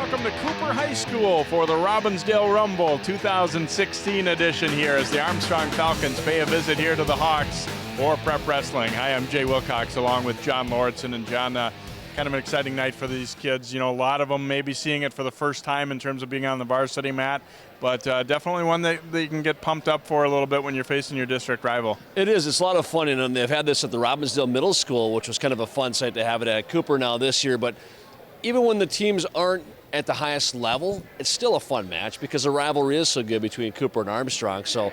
welcome to Cooper High School for the Robbinsdale Rumble 2016 edition here as the Armstrong Falcons pay a visit here to the Hawks for prep wrestling. Hi, I'm Jay Wilcox along with John Lauritsen. And John, kind of an exciting night for these kids. You know, a lot of them may be seeing it for the first time in terms of being on the varsity mat, but definitely one that you can get pumped up for a little bit when you're facing your district rival. It is. It's a lot of fun, and they've had this at the Robbinsdale Middle School, which was kind of a fun sight to have it at Cooper now this year. But even when the teams aren't at the highest level, it's still a fun match because the rivalry is so good between Cooper and Armstrong. So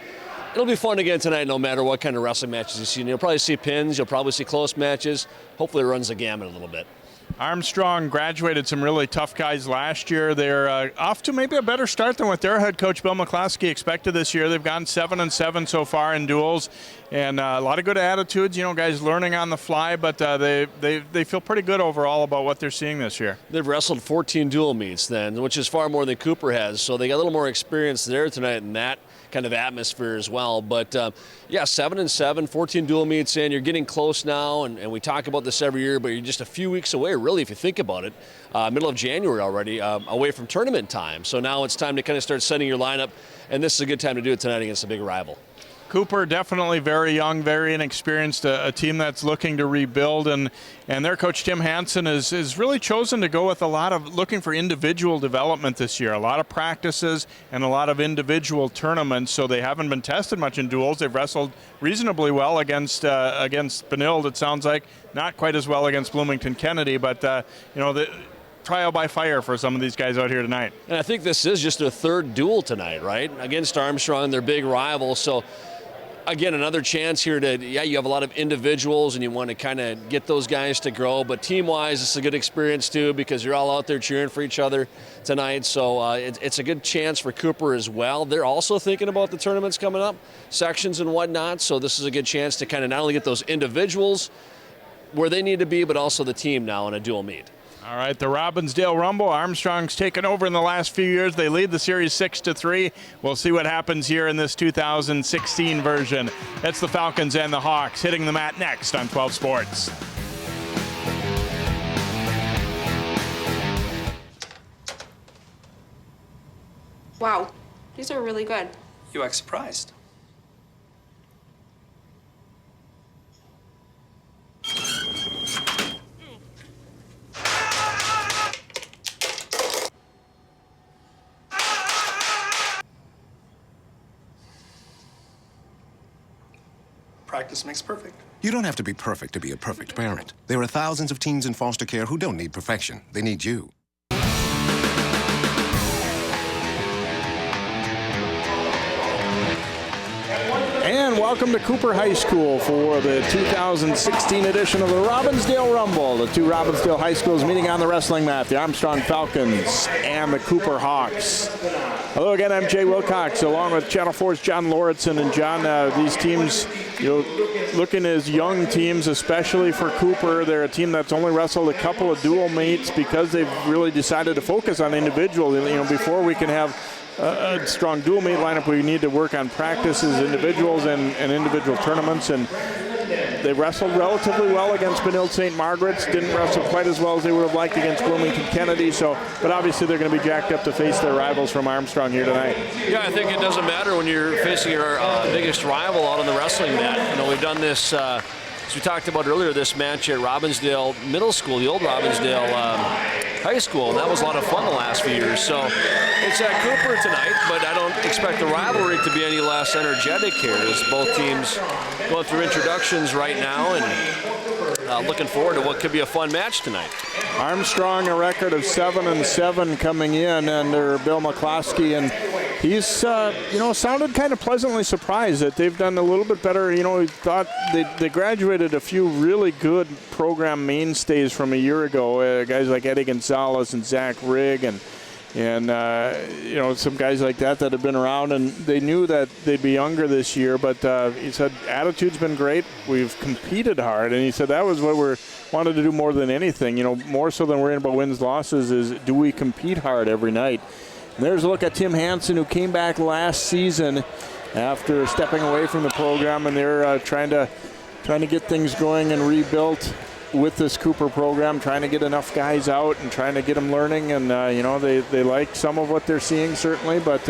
it'll be fun again tonight no matter what kind of wrestling matches you see. And you'll probably see pins. You'll probably see close matches. Hopefully it runs the gamut a little bit. Armstrong graduated some really tough guys last year. They're off to maybe a better start than what their head coach Bill McCloskey expected this year. They've gone 7-7 so far in duels, and a lot of good attitudes. You know, guys learning on the fly, but they feel pretty good overall about what they're seeing this year. They've wrestled 14 dual meets then, which is far more than Cooper has. So they got a little more experience there tonight in that kind of atmosphere as well. But yeah, 7-7, 14 dual meets in. You're getting close now, and we talk about this every year, but you're just a few weeks away, really, if you think about it. Middle of January already, away from tournament time. So now it's time to kind of start setting your lineup, and this is a good time to do it tonight against a big rival. Cooper definitely very young, very inexperienced, a team that's looking to rebuild, and their coach Tim Hansen is really chosen to go with a lot of looking for individual development this year. A lot of practices and a lot of individual tournaments, so they haven't been tested much in duels. They've wrestled reasonably well against Benilde, it sounds like. Not quite as well against Bloomington Kennedy, but you know, the trial by fire for some of these guys out here tonight. And I think this is just their third duel tonight, right? Against Armstrong, their big rival. So again, another chance here to, you have a lot of individuals and you want to kind of get those guys to grow, but team-wise, it's a good experience too because you're all out there cheering for each other tonight. So it's a good chance for Cooper as well. They're also thinking about the tournaments coming up, sections and whatnot, so this is a good chance to kind of not only get those individuals where they need to be, but also the team now in a dual meet. All right, the Robbinsdale Rumble. Armstrong's taken over in the last few years. They lead the series 6-3. We'll see what happens here in this 2016 version. It's the Falcons and the Hawks hitting the mat next on 12 Sports. Wow, these are really good. You act surprised. Practice makes perfect. You don't have to be perfect to be a perfect parent. There are thousands of teens in foster care who don't need perfection. They need you. And welcome to Cooper High School for the 2016 edition of the Robbinsdale Rumble. The two Robbinsdale High Schools meeting on the wrestling mat, the Armstrong Falcons and the Cooper Hawks. Hello again, I'm Jay Wilcox, along with Channel 4's John Lauritsen. And John, these teams, you know, looking as young teams, especially for Cooper, they're a team that's only wrestled a couple of dual meets because they've really decided to focus on individual. You know, before we can have a strong dual meet lineup, we need to work on practices, individuals, and individual tournaments. And they wrestled relatively well against Benilde St. Margaret's. Didn't wrestle quite as well as they would have liked against Bloomington Kennedy. So, but obviously they're going to be jacked up to face their rivals from Armstrong here tonight. Yeah, I think it doesn't matter when you're facing your biggest rival out on the wrestling mat. You know, we've done this. As we talked about earlier, this match at Robbinsdale Middle School, the old Robbinsdale High School, and that was a lot of fun the last few years. So it's at Cooper tonight, but I don't expect the rivalry to be any less energetic here as both teams going through introductions right now and looking forward to what could be a fun match tonight. Armstrong, a record of 7-7 coming in under Bill McCloskey, and he's, you know, sounded kind of pleasantly surprised that they've done a little bit better. You know, he thought they graduated a few really good program mainstays from a year ago, guys like Eddie Gonzalez and Zach Rigg and you know, some guys like that have been around, and they knew that they'd be younger this year, but he said attitude's been great. We've competed hard, and he said that was what we wanted to do more than anything. You know, more so than worrying about wins, losses, is do we compete hard every night? And there's a look at Tim Hansen, who came back last season after stepping away from the program, and they're trying to get things going and rebuilt. with this Cooper program, trying to get enough guys out and trying to get them learning. And, they like some of what they're seeing, certainly. But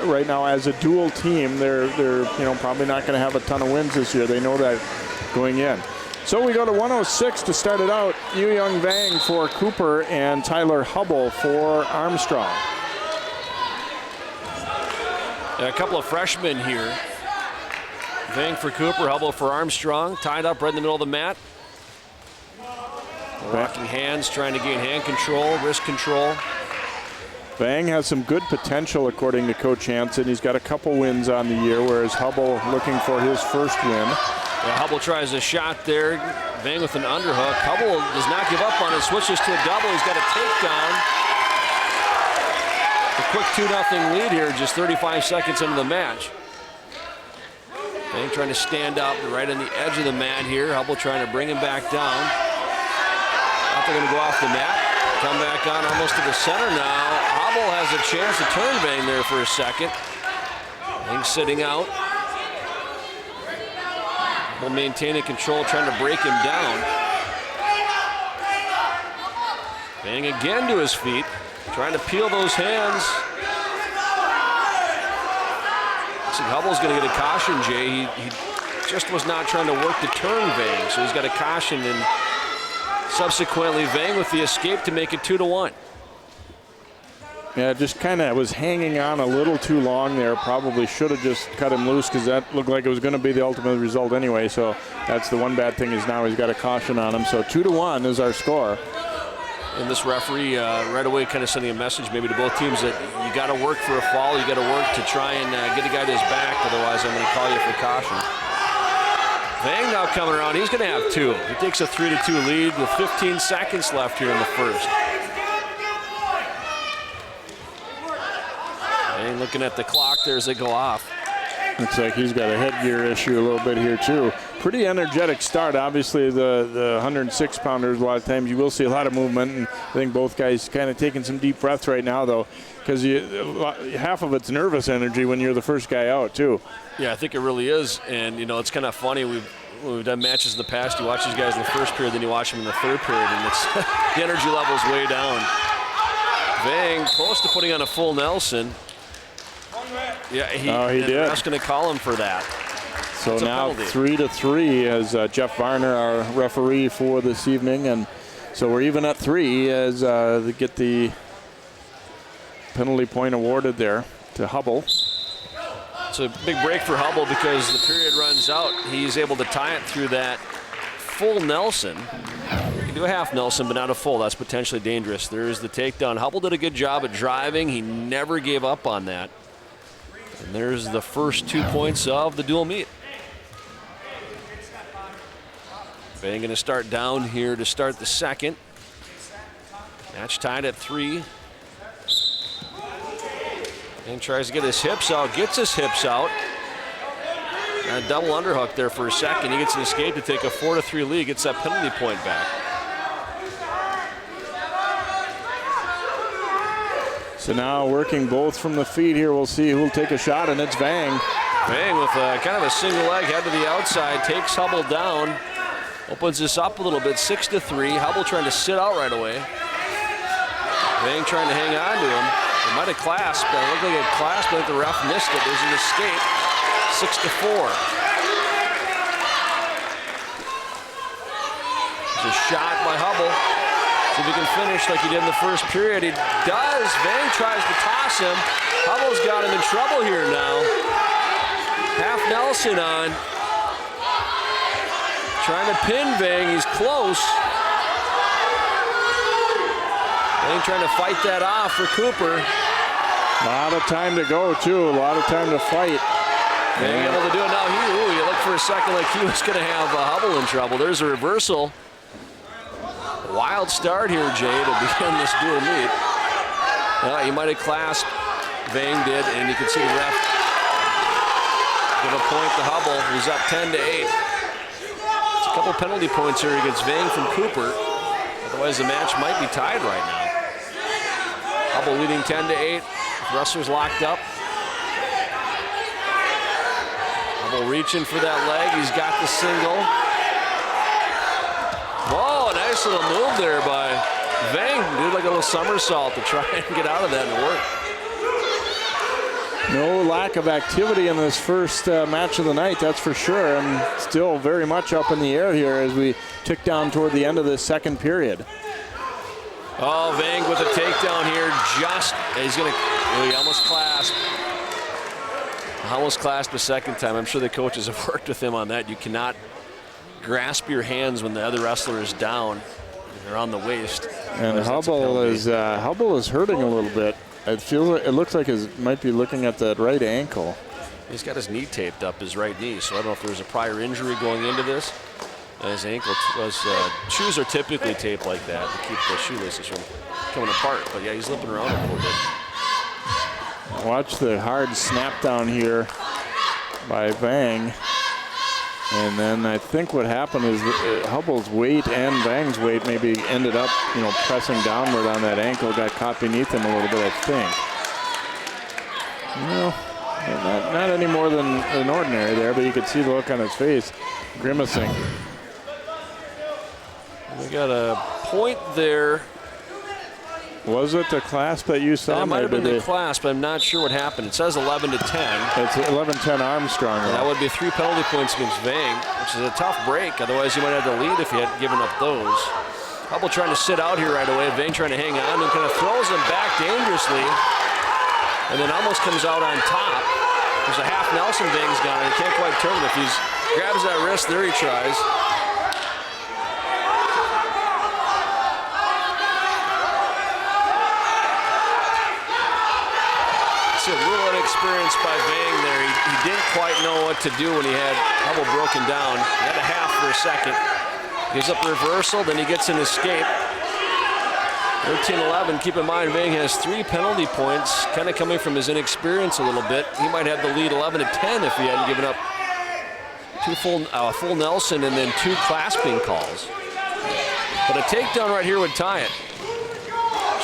right now, as a dual team, they're probably not going to have a ton of wins this year. They know that going in. So we go to 106 to start it out. Yu Young Vang for Cooper and Tyler Hubble for Armstrong. A couple of freshmen here. Vang for Cooper, Hubble for Armstrong. Tied up right in the middle of the mat. Rocking hands, trying to gain hand control, wrist control. Vang has some good potential, according to Coach Hansen. He's got a couple wins on the year, whereas Hubble looking for his first win. Yeah, Hubble tries a shot there. Vang with an underhook. Hubble does not give up on it. Switches to a double. He's got a takedown. A quick 2-0 lead here, just 35 seconds into the match. Vang trying to stand up right on the edge of the mat here. Hubble trying to bring him back down. Now they're going to go off the mat. Come back on almost to the center now. Hubble has a chance to turn Vang there for a second. Vang sitting out. Hubble maintaining control, trying to break him down. Vang again to his feet, trying to peel those hands. Looks like Hubble's going to get a caution, Jay. He just was not trying to work to turn Vang, so he's got a caution, and subsequently Vang with the escape to make it 2-1. Yeah, just kind of was hanging on a little too long there. Probably should have just cut him loose because that looked like it was going to be the ultimate result anyway. So that's the one bad thing is now he's got a caution on him. So 2-1 is our score. And this referee right away kind of sending a message maybe to both teams that you got to work for a foul. You got to work to try and get a guy to his back. Otherwise, I'm going to call you for caution. Vang now coming around. He's going to have two. He takes a 3-2 lead with 15 seconds left here in the first. Vang looking at the clock there as they go off. Looks like he's got a headgear issue a little bit here too. Pretty energetic start. Obviously the 106-pounders, a lot of times you will see a lot of movement, and I think both guys kind of taking some deep breaths right now though, because half of it's nervous energy when you're the first guy out too. Yeah, I think it really is, and it's kind of funny. We've done matches in the past. You watch these guys in the first period, then you watch them in the third period, and it's the energy level's way down. Vang close to putting on a full Nelson. Yeah, he did. The ref's going to call him for that. So it's now 3-3 as Jeff Varner, our referee for this evening, and so we're even at 3 as they get the penalty point awarded there to Hubble. It's a big break for Hubble because the period runs out. He's able to tie it through that full Nelson. You can do a half Nelson, but not a full. That's potentially dangerous. There's the takedown. Hubble did a good job at driving. He never gave up on that. And there's the first 2 points of the dual meet. Vang going to start down here to start the second. Match tied at 3. And tries to get his hips out, gets his hips out. And a double underhook there for a second. He gets an escape to take a 4-3 lead, gets that penalty point back. So now working both from the feet here. We'll see who'll take a shot, and it's Vang. Vang with kind of a single leg, head to the outside, takes Hubble down. Opens this up a little bit, 6-3. Hubble trying to sit out right away. Vang trying to hang on to him. It might have clasped. It looked like it clasped, but the ref missed it. There's an escape. 6-4. There's a shot by Hubble. See if he can finish like he did in the first period. He does. Vang tries to toss him. Hubble's got him in trouble here now. Half Nelson on. Trying to pin Vang. He's close. Vang trying to fight that off for Cooper. A lot of time to go, too. A lot of time to fight. Vang able to do it now. He looked for a second like he was going to have Hubble in trouble. There's a reversal. Wild start here, Jay, to begin this dual meet. He might have clasped. Vang did, and you can see the ref give a point to Hubble, who's up 10-8. It's a couple penalty points here against Vang from Cooper. Otherwise, the match might be tied right now. Hubble leading 10-8. Wrestlers locked up. Hubble reaching for that leg. He's got the single. Whoa, nice little move there by Vang. Did like a little somersault to try and get out of that, and it worked. No lack of activity in this first match of the night, that's for sure, and still very much up in the air here as we tick down toward the end of this second period. Oh, Vang with a takedown here. He almost clasped. Almost clasped a second time. I'm sure the coaches have worked with him on that. You cannot grasp your hands when the other wrestler is down. They're on the waist. And Hubble is hurting a little bit. It looks like he might be looking at that right ankle. He's got his knee taped up, his right knee, so I don't know if there was a prior injury going into this. His ankle was, shoes are typically taped like that to keep the shoelaces from coming apart, but yeah, he's limping around a little bit. Watch the hard snap down here by Vang. And then I think what happened is Hubble's weight and Vang's weight maybe ended up, pressing downward on that ankle, got caught beneath him a little bit, I think. Not any more than ordinary there, but you could see the look on his face, grimacing. We got a point there. Was it the clasp that you saw? It might have been the clasp, but I'm not sure what happened. It says 11-10. It's 11-10 Armstrong. That would be 3 penalty points against Vang, which is a tough break. Otherwise, you might have the lead if you hadn't given up those. Hubble trying to sit out here right away. Vang trying to hang on and kind of throws him back dangerously, and then almost comes out on top. There's a half Nelson. Vang's got it. He can't quite turn it. If he grabs that wrist, there he tries. A little inexperienced by Vang there. He didn't quite know what to do when he had Hubble broken down. He had a half for a second. Gives up reversal, then he gets an escape. 13-11. Keep in mind, Vang has 3 penalty points, kind of coming from his inexperience a little bit. He might have the lead 11-10 if he hadn't given up full Nelson and then 2 clasping calls. But a takedown right here would tie it.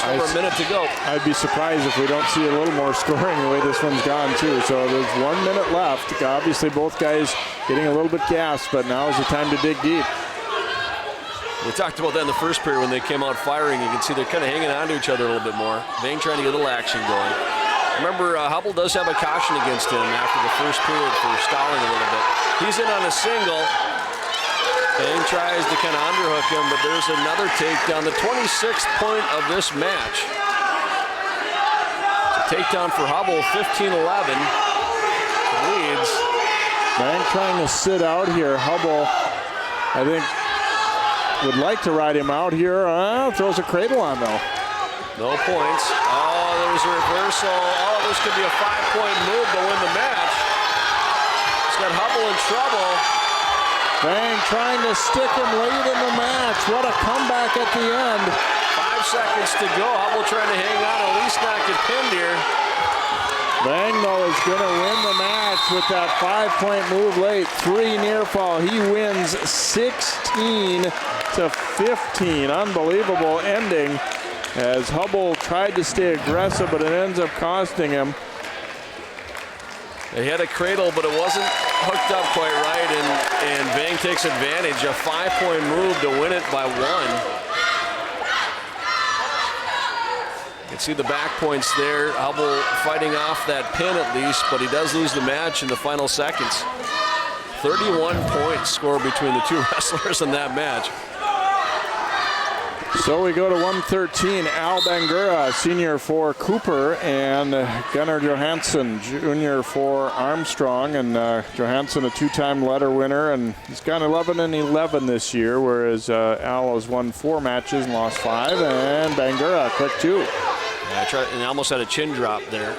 Over a minute to go. I'd be surprised if we don't see a little more scoring the way this one's gone too. So there's 1 minute left. Obviously both guys getting a little bit gassed, but now is the time to dig deep. We talked about that in the first period when they came out firing. You can see they're kind of hanging on to each other a little bit more. Vang trying to get a little action going. Remember, Hubble does have a caution against him after the first period for stalling a little bit. He's in on a single. Vang tries to kind of underhook him, but there's another takedown. The 26th point of this match. Takedown for Hubble, 15-11. Leads. Vang trying to sit out here. Hubble, I think, would like to ride him out here. Throws a cradle on, though. No points. Oh, there's a reversal. Oh, this could be a 5-point move to win the match. It's got Hubble in trouble. Vang trying to stick him late in the match. What a comeback at the end. 5 seconds to go. Hubble trying to hang on, at least not get pinned here. Vang, though, is going to win the match with that 5-point move late. 3 near fall. He wins 16-15. Unbelievable ending as Hubble tried to stay aggressive, but it ends up costing him. They had a cradle, but it wasn't hooked up quite right, and Vang takes advantage. A 5-point move to win it by 1. You can see the back points there. Hubble fighting off that pin at least, but he does lose the match in the final seconds. 31 points scored between the 2 wrestlers in that match. So we go to 113. Al Bangura, senior for Cooper, and Gunnar Johansson, junior for Armstrong. And Johansson, a 2-time letter winner, and he's gone 11-11 this year, whereas Al has won 4 matches and lost 5. And Bangura, quick 2. Yeah, and almost had a chin drop there.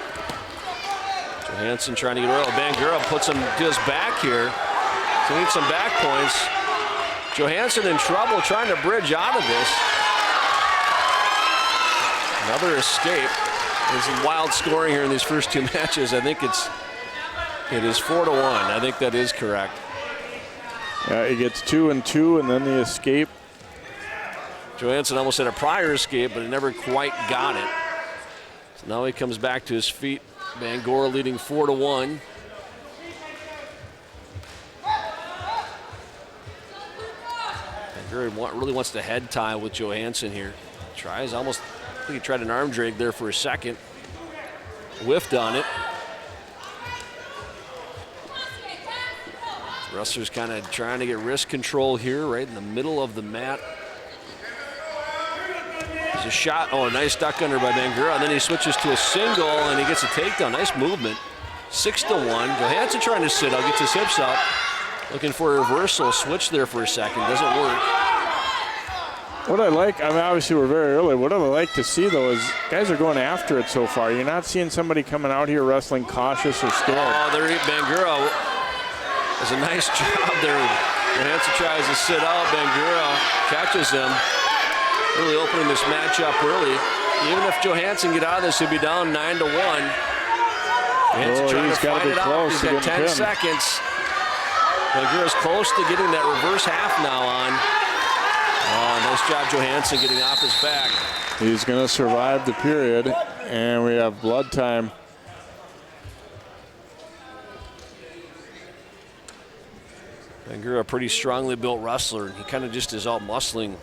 Johansson trying to get oil. Bangura puts him to his back here. So he needs some back points. Johansson in trouble trying to bridge out of this. Another escape. There's some wild scoring here in these first 2 matches. I think it is 4-1. I think that is correct. Yeah, he gets 2 and 2, and then the escape. Johansson almost had a prior escape, but he never quite got it. So now he comes back to his feet. Bangura leading 4-1. Bangura really wants to head tie with Johansson here. Tries almost, I think he tried an arm drag there for a second. Whiffed on it. Wrestler's kind of trying to get wrist control here, right in the middle of the mat. There's a shot. Oh, a nice duck under by Bangura. And then he switches to a single and he gets a takedown. Nice movement. 6-1. Johansson trying to sit out, gets his hips up. Looking for a reversal. Switch there for a second. Doesn't work. What I like, I mean, obviously we're very early. What I like to see, though, is guys are going after it so far. You're not seeing somebody coming out here wrestling cautious or scared. Oh, there Bangura does a nice job there. Johansson tries to sit out. Bangura catches him. Really opening this match up early. Even if Johansson get out of this, he'll be down 9-1. Johansson trying to fight it out. He's got 10 seconds. Bangura's close to getting that reverse half now on. Nice job, Johansson, getting off his back. He's going to survive the period, and we have blood time. Bangura, a pretty strongly built wrestler. He kind of just is out muscling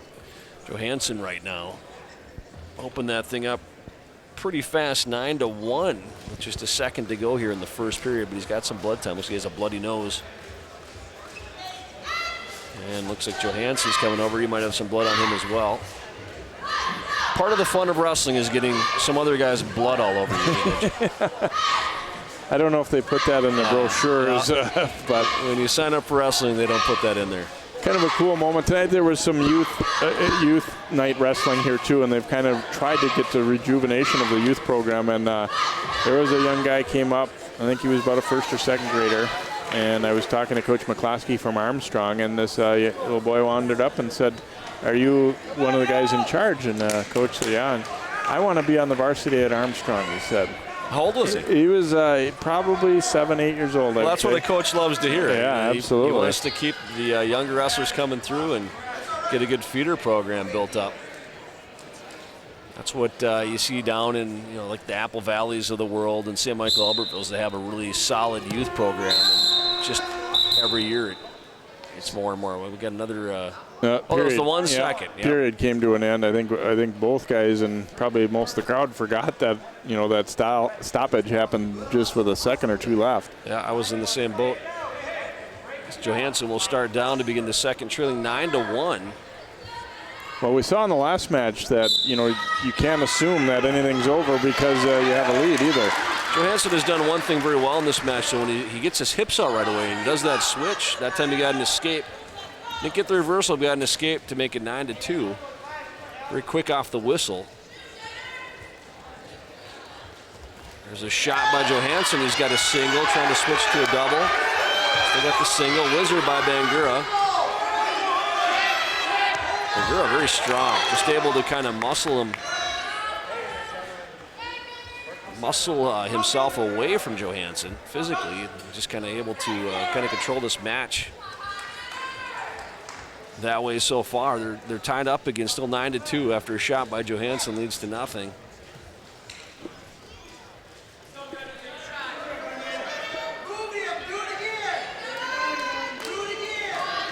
Johansson right now. Open that thing up pretty fast, 9-1, with just a second to go here in the first period, but he's got some blood time. Looks like he has a bloody nose. And looks like Johansson's coming over. He might have some blood on him as well. Part of the fun of wrestling is getting some other guy's blood all over you. I don't know if they put that in the brochures, but when you sign up for wrestling, they don't put that in there. Kind of a cool moment tonight. There was some youth night wrestling here too, and they've kind of tried to get the rejuvenation of the youth program. And there was a young guy came up. I think he was about a first or second grader. And I was talking to Coach McCloskey from Armstrong, and this little boy wandered up and said, "Are you one of the guys in charge?" And Coach said, "Yeah." And I want to be on the varsity at Armstrong, he said. How old was he? He was probably 7, 8 years old. Well, that's what a coach loves to hear. Yeah, absolutely. He wants to keep the younger wrestlers coming through and get a good feeder program built up. That's what you see down in, like the Apple Valleys of the world and St. Michael Albertville's. They have a really solid youth program, and just every year it's more and more. We got another. It was the 1 second. Yeah. Period came to an end. I think both guys and probably most of the crowd forgot that that stoppage happened just with a second or two left. Yeah, I was in the same boat. Johansson will start down to begin the second, trailing 9-1. Well, we saw in the last match that you can't assume that anything's over because you have a lead either. Johansson has done one thing very well in this match. So when he gets his hips out right away and does that switch, that time he got an escape. Didn't get the reversal, but got an escape to make it 9-2. Very quick off the whistle. There's a shot by Johansson. He's got a single, trying to switch to a double. They got the single. Wizard by Bangura. Bangura very strong. Just able to kind of muscle himself away from Johansson physically. Just kind of able to kind of control this match that way so far. They're tied up again, still 9-2 after a shot by Johansson leads to nothing.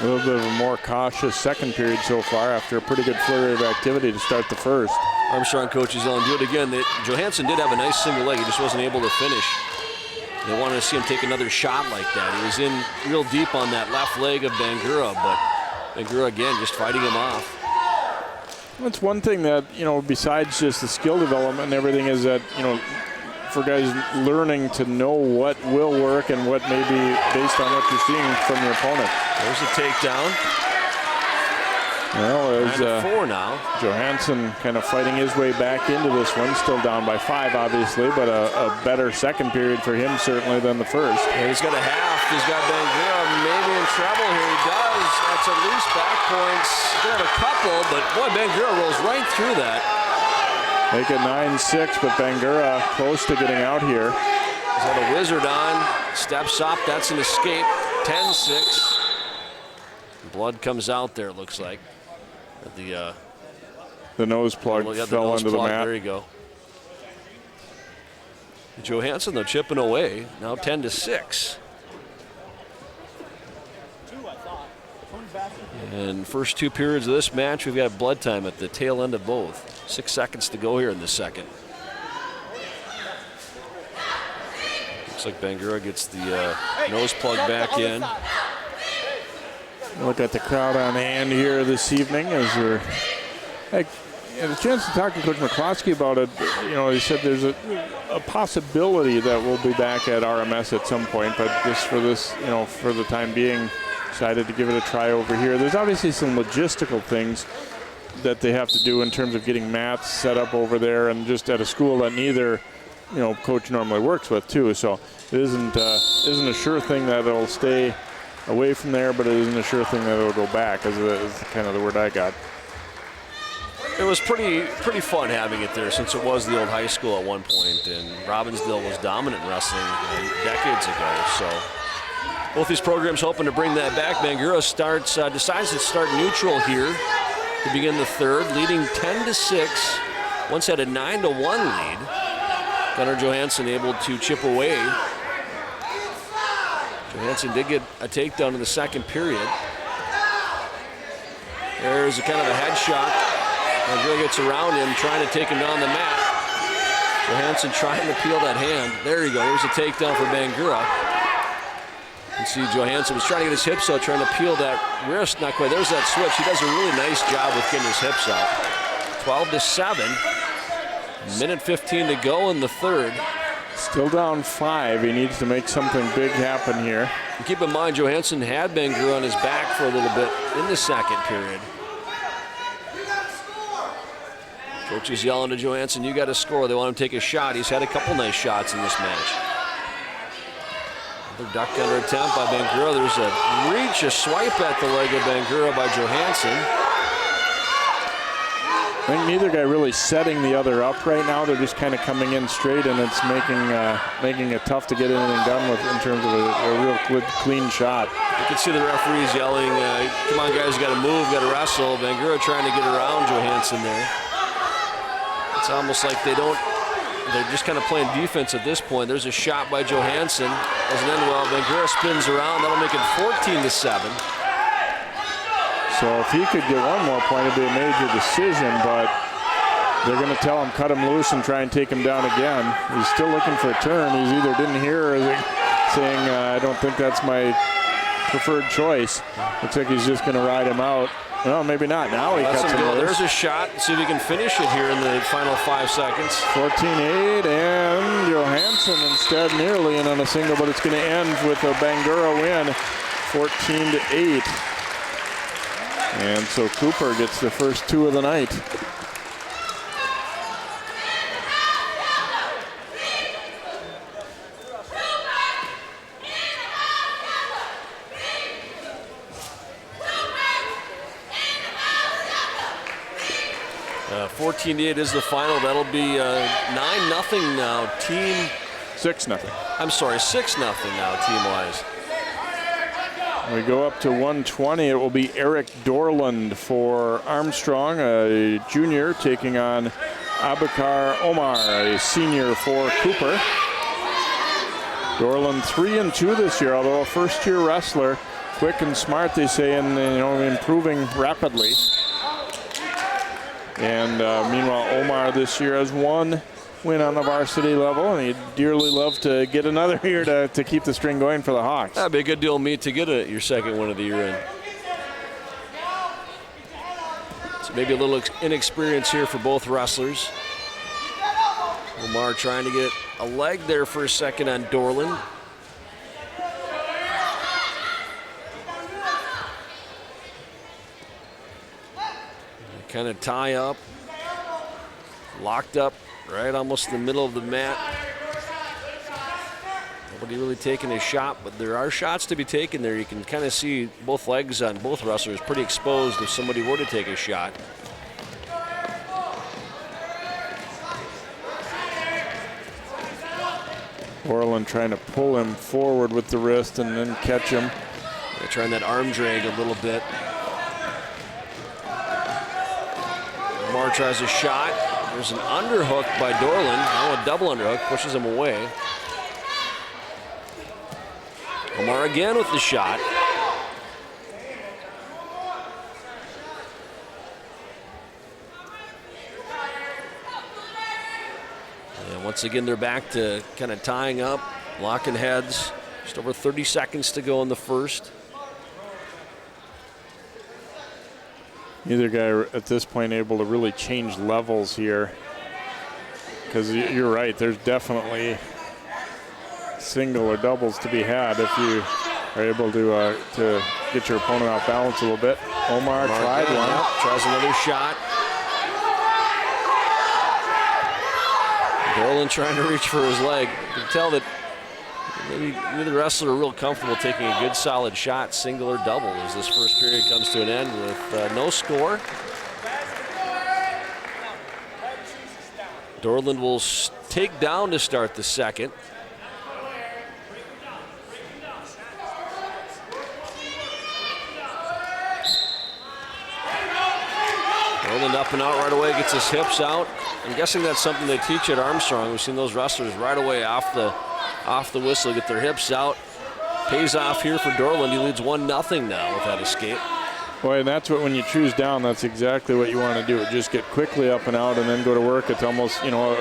A little bit of a more cautious second period so far after a pretty good flurry of activity to start the first. Armstrong coaches on do it again. Johansson did have a nice single leg. He just wasn't able to finish. They wanted to see him take another shot like that. He was in real deep on that left leg of Bangura, but Bangura again just fighting him off. That's one thing that, besides just the skill development and everything, is that, for guys learning to know what will work and what may be based on what you're seeing from your opponent. There's a takedown. Well, there's 4 now. Johansson kind of fighting his way back into this one, still down by 5, obviously, but a better second period for him certainly than the first. Yeah, he's got a half. He's got Bangura maybe in trouble here. He does. That's at least back points. He's got a couple, but boy, Bangura rolls right through that. Make it 9-6, but Bangura close to getting out here. He's got a wizard on. Steps up. That's an escape. 10-6. Blood comes out there, it looks like. The nose plug fell into the mat. There you go. Johansson, though, chipping away. Now 10-6. And first 2 periods of this match, we've got blood time at the tail end of both. 6 seconds to go here in the second. Looks like Bangura gets the nose plug back in. Look at the crowd on hand here this evening as we're had a chance to talk to Coach McCloskey about it. You know, he said there's a possibility that we'll be back at RMS at some point, but just for this, you know, for the time being, decided to give it a try over here. There's obviously some logistical things that they have to do in terms of getting mats set up over there, and just at a school that neither, you know, coach normally works with too. So it isn't a sure thing that it'll stay away from there, but it isn't a sure thing that it'll go back, is kind of the word I got. It was pretty fun having it there, since it was the old high school at one point, and Robbinsdale was dominant in wrestling decades ago. So both these programs hoping to bring that back. Bangura decides to start neutral here to begin the third, leading 10-6. Once had a 9-1 lead. Gunnar Johansson able to chip away. Johansson did get a takedown in the second period. There's a kind of a headshot. Bangura gets around him, trying to take him down the mat. Johansson trying to peel that hand. There you go. Here's a takedown for Bangura. You can see Johansson was trying to get his hips out, trying to peel that wrist. Not quite. There's that switch. He does a really nice job with getting his hips out. 12-7. Minute 15 to go in the third. Still down 5. He needs to make something big happen here. And keep in mind, Johansson had Bangura on his back for a little bit in the second period. Coach is yelling to Johansson, you got to score. They want him to take a shot. He's had a couple nice shots in this match. Another duck under attempt by Bangura. There's a reach, a swipe at the leg of Bangura by Johansson. I think neither guy really setting the other up right now. They're just kind of coming in straight, and it's making it tough to get anything done with in terms of a real good, clean shot. You can see the referees yelling, come on guys, you got to move, got to wrestle. Bangura trying to get around Johansson there. It's almost like they're just kind of playing defense at this point. There's a shot by Johansson. Doesn't end well. Bangura spins around. That'll make it 14-7. So if he could get one more point, it'd be a major decision, but they're going to tell him cut him loose and try and take him down again. He's still looking for a turn. He's either didn't hear or saying, I don't think that's my preferred choice. Looks like he's just going to ride him out. Well, maybe not. Now he cuts him loose. There's a shot. See if he can finish it here in the final 5 seconds. 14-8, and Johansson instead nearly in on a single, but it's going to end with a Bangura win, 14-8. And so Cooper gets the first 2 of the night. Uh, 14-8 is the final. That'll be 9-0 now. Team 6-0. I'm sorry, 6-0 now team-wise. We go up to 120. It will be Eric Dorland for Armstrong, a junior, taking on Abakar Omar, a senior for Cooper. Dorland 3-2 this year, although a first-year wrestler, quick and smart, they say, and improving rapidly. And meanwhile, Omar this year has 1 win on the varsity level, and he'd dearly love to get another here to keep the string going for the Hawks. That'd be a good deal of meat to get your second win of the year in. So maybe a little inexperience here for both wrestlers. Omar trying to get a leg there for a second on Dorland. Kind of tie up, locked up right almost in the middle of the mat. Nobody really taking a shot, but there are shots to be taken there. You can kind of see both legs on both wrestlers pretty exposed if somebody were to take a shot. Orland trying to pull him forward with the wrist and then catch him. They're trying that arm drag a little bit. Omar tries a shot. There's an underhook by Dorland. Now a double underhook, pushes him away. Omar again with the shot. And once again, they're back to kind of tying up, locking heads. Just over 30 seconds to go in the first. Neither guy at this point able to really change levels here. Because you're right, there's definitely single or doubles to be had if you are able to get your opponent off balance a little bit. Omar tried one. Yep, tries another shot. Dorland trying to reach for his leg. You can tell that maybe neither wrestler are real comfortable taking a good solid shot, single or double, as this first period comes to an end with no score. Dorland will take down to start the second. Dorland up and out right away, gets his hips out. I'm guessing that's something they teach at Armstrong. We've seen those wrestlers right away off the whistle, get their hips out. Pays off here for Dorland. He leads 1-0 now with that escape. Boy, and that's what, when you choose down, that's exactly what you want to do. Just get quickly up and out and then go to work. It's almost, you know,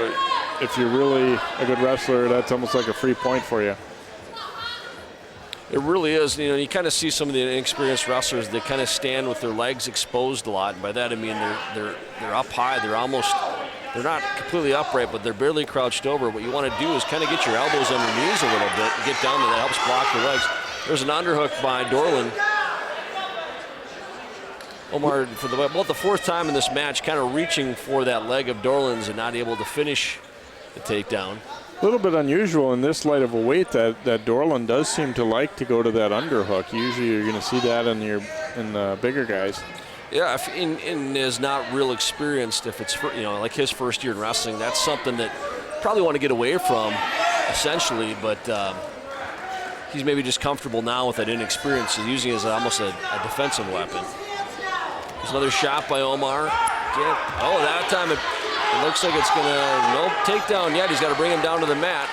if you're really a good wrestler, that's almost like a free point for you. It really is. You know, you kind of see some of the inexperienced wrestlers that kind of stand with their legs exposed a lot. And by that I mean they're up high. They're not completely upright, but they're barely crouched over. What you want to do is kind of get your elbows on your knees a little bit and get down there. That helps block your legs. There's an underhook by Dorland. Omar, for about the fourth time in this match, kind of reaching for that leg of Dorland's and not able to finish the takedown. A little bit unusual in this light of a weight that Dorland does seem to like to go to that underhook. Usually you're going to see that in the bigger guys. Yeah, if is not real experienced, if it's like his first year in wrestling, that's something that probably want to get away from, essentially. But he's maybe just comfortable now with that inexperience. He's using it as almost a defensive weapon. There's another shot by Omar. Oh, that time it looks like it's gonna no takedown yet. He's got to bring him down to the mat.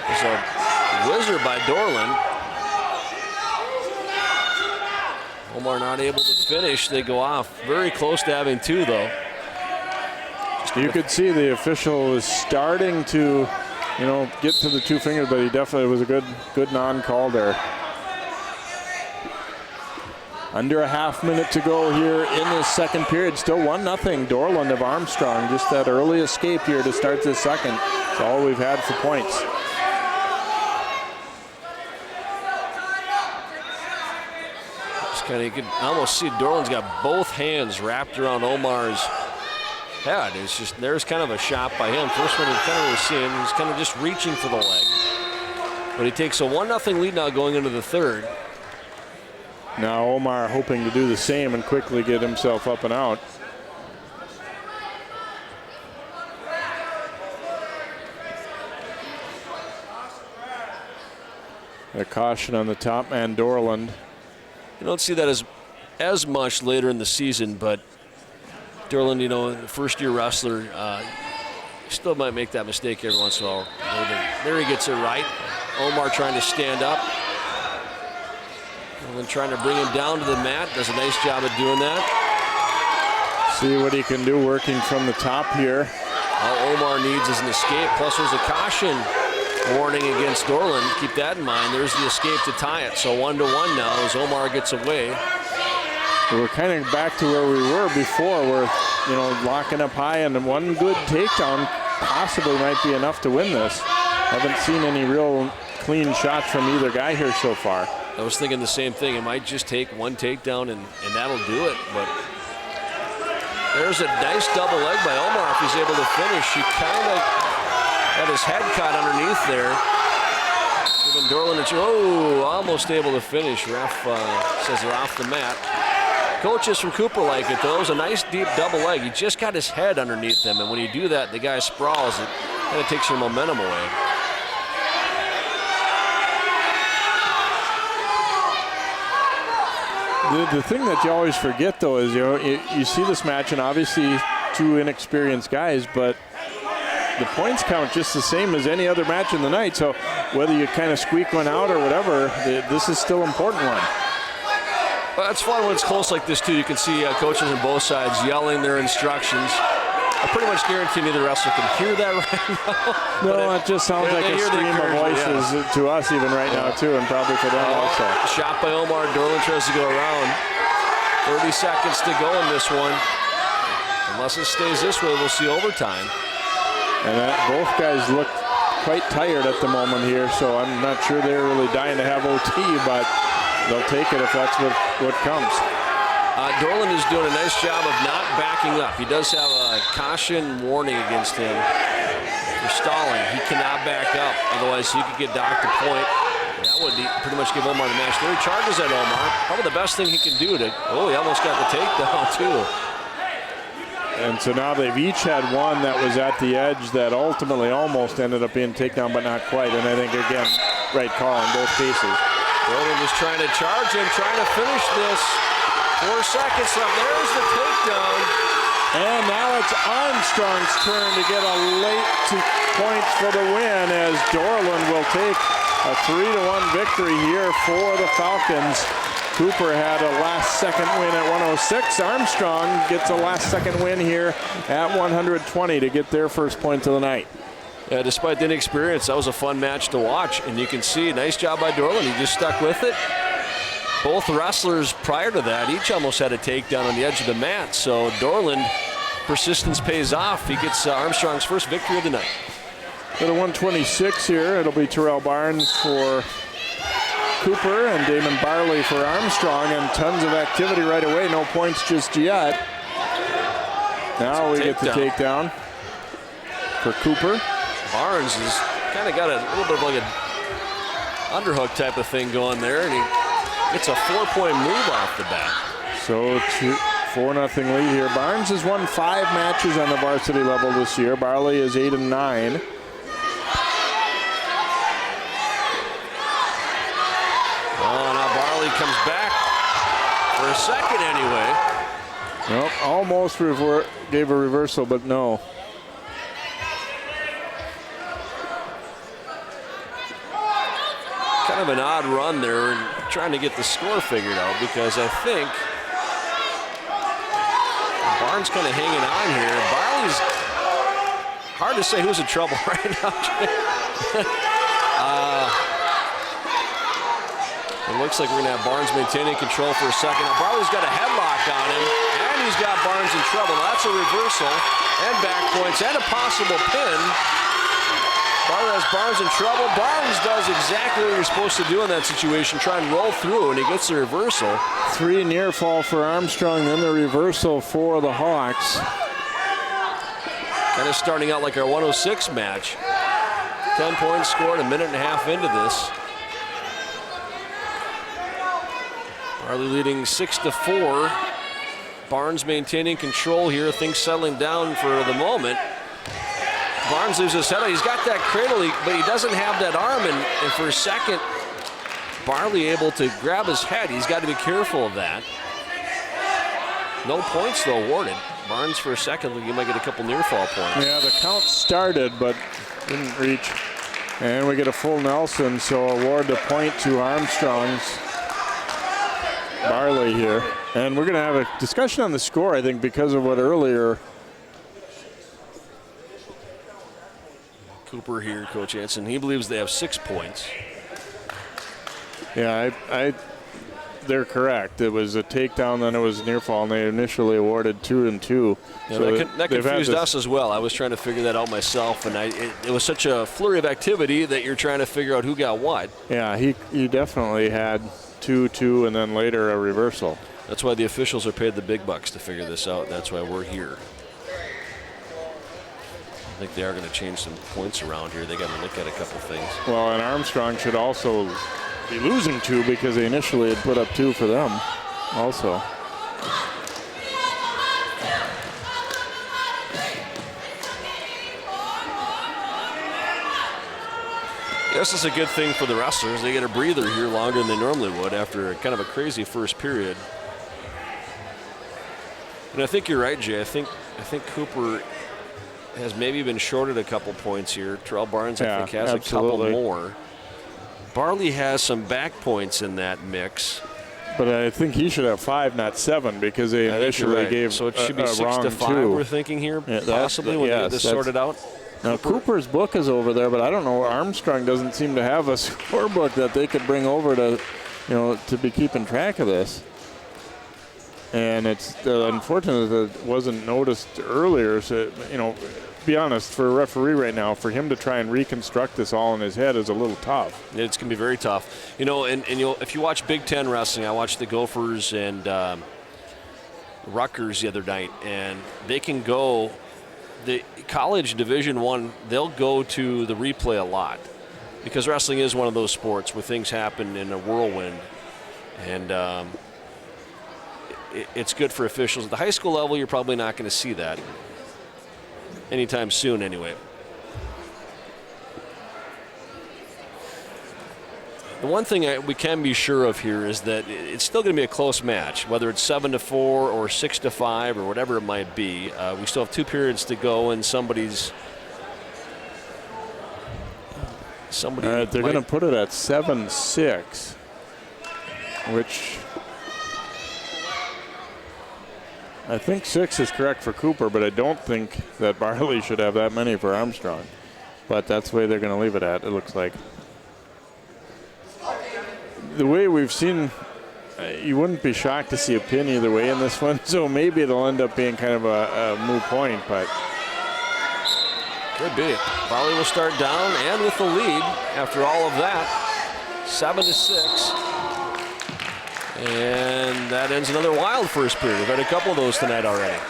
There's a whizzer by Dorland. Omar not able to finish. They go off. Very close to having two, though. You could see the official was starting to, get to the two fingers, but he definitely was a good non-call there. Under a half minute to go here in this second period. Still 1-0 Dorland of Armstrong. Just that early escape here to start this second. It's all we've had for points. You can almost see Dorland's got both hands wrapped around Omar's head. It's just, there's kind of a shot by him. First one you kind of really see him. He's kind of just reaching for the leg. But he takes a 1-0 lead now going into the third. Now Omar hoping to do the same and quickly get himself up and out. A caution on the top man, Dorland. You don't see that as much later in the season, but Dorland, first-year wrestler, still might make that mistake every once in a while. There he gets it right. Omar trying to stand up. Dorland trying to bring him down to the mat. Does a nice job of doing that. See what he can do working from the top here. All Omar needs is an escape, plus there's a caution warning against Dorland. Keep that in mind. There's the escape to tie it. So 1-1 now as Omar gets away. We're kind of back to where we were before. We're, locking up high, and one good takedown possibly might be enough to win this. Haven't seen any real clean shots from either guy here so far. I was thinking the same thing. It might just take one takedown and that'll do it. But there's a nice double leg by Omar if he's able to finish. He kind of got his head caught underneath there. Giving Dorland almost able to finish. Ref says they're off the mat. Coaches from Cooper like it, though. It was a nice deep double leg. He just got his head underneath him, and when you do that, the guy sprawls. It kind of takes your momentum away. The thing that you always forget, though, is you see this match, and obviously two inexperienced guys, but the points count just the same as any other match in the night. So whether you kind of squeak one out or whatever, this is still an important one. Well, it's fun when it's close like this, too. You can see coaches on both sides yelling their instructions. I pretty much guarantee neither wrestler can hear that right now. No, it just sounds like a stream of voices to us even right now, too, and probably for them also. Shot by Omar. Dorland tries to go around. 30 seconds to go in this one. Unless it stays this way, we'll see overtime. And both guys look quite tired at the moment here, so I'm not sure they're really dying to have OT, but they'll take it if that's what comes. Dorland is doing a nice job of not backing up. He does have a caution warning against him for stalling. He cannot back up, otherwise he could get docked a point. That would pretty much give Omar the match. There he charges at Omar. Probably the best thing he can do to, he almost got the takedown too. And so now they've each had one that was at the edge that ultimately almost ended up being takedown, but not quite. And I think, again, right call in both cases. Dorland is trying to charge him, trying to finish this. 4 seconds left. There's the takedown. And now it's Armstrong's turn to get a late point for the win as Dorland will take a 3-1 victory here for the Falcons. Cooper had a last-second win at 106. Armstrong gets a last-second win here at 120 to get their first point of the night. Yeah, despite the inexperience, that was a fun match to watch. And you can see, nice job by Dorland. He just stuck with it. Both wrestlers prior to that, each almost had a takedown on the edge of the mat. So Dorland, persistence pays off. He gets Armstrong's first victory of the night. At a 126 here, it'll be Terrell Barnes for Cooper and Damon Barley for Armstrong, and tons of activity right away. No points just yet. Now we get the takedown for Cooper. Barnes has kind of got a little bit of like an underhook type of thing going there, and he gets a 4-point move off the bat. So 4-0 lead here. Barnes has won 5 matches on the varsity level this year. Barley is 8-9. Comes back for a second anyway. Nope, almost gave a reversal, but no. Kind of an odd run there and trying to get the score figured out, because I think Barnes kind of hanging on here. Barley's hard to say who's in trouble right now. It looks like we're going to have Barnes maintaining control for a second. Now Barley's got a headlock on him, and he's got Barnes in trouble. That's a reversal, and back points, and a possible pin. Barley has Barnes in trouble. Barnes does exactly what you're supposed to do in that situation, try and roll through, and he gets the reversal. 3 near fall for Armstrong, then the reversal for the Hawks. Kind of starting out like our 106 match. 10 points scored, a minute and a half into this. Barley leading 6-4. Barnes maintaining control here. Things settling down for the moment. Barnes leaves his head. He's got that cradle, but he doesn't have that arm. And for a second, Barley able to grab his head. He's got to be careful of that. No points, though, awarded. Barnes for a second, you might get a couple near fall points. Yeah, the count started, but didn't reach. And we get a full Nelson, so award the point to Armstrong's Barley here. And we're going to have a discussion on the score, I think, because of what earlier. Cooper here, Coach Hansen. He believes they have 6 points. Yeah, they're correct. It was a takedown, then it was near fall, and they initially awarded 2 and 2. Yeah, so that confused us as well. I was trying to figure that out myself, and it was such a flurry of activity that you're trying to figure out who got what. Yeah, he definitely had 2-2, and then later a reversal. That's why the officials are paid the big bucks to figure this out. That's why we're here. I think they are going to change some points around here. They got to look at a couple things. Well, and Armstrong should also be losing 2 because they initially had put up 2 for them also. This is a good thing for the wrestlers. They get a breather here longer than they normally would after kind of a crazy first period. And I think you're right, Jay. I think Cooper has maybe been shorted a couple points here. Terrell Barnes, I think, has absolutely. a couple more. Barley has some back points in that mix. But I think he should have 5, not 7, because they initially gave so it should be a 6 wrong to 5. 2. We're thinking here, Yeah, possibly when they get this sorted out. Now Cooper's book is over there, but I don't know. Armstrong doesn't seem to have a scorebook that they could bring over to, to be keeping track of this. And it's unfortunate that it wasn't noticed earlier. So, be honest, for a referee right now, for him to try and reconstruct this all in his head is a little tough. It's going to be very tough. If you watch Big Ten wrestling, I watched the Gophers and Rutgers the other night, and they can go, the college Division I, they'll go to the replay a lot because wrestling is one of those sports where things happen in a whirlwind. And it's good for officials. At the high school level, you're probably not going to see that anytime soon anyway. The one thing we can be sure of here is that it's still going to be a close match, whether it's 7-4 or 6-5 or whatever it might be. We still have 2 periods to go, and somebody's. They're going to put it at 7-6, which I think 6 is correct for Cooper, but I don't think that Barley should have that many for Armstrong. But that's the way they're going to leave it at, it looks like. The way we've seen, you wouldn't be shocked to see a pin either way in this one, so maybe it'll end up being kind of a moot point, but. Could be. Barley will start down and with the lead after all of that, 7-6. And that ends another wild first period. We've had a couple of those tonight already.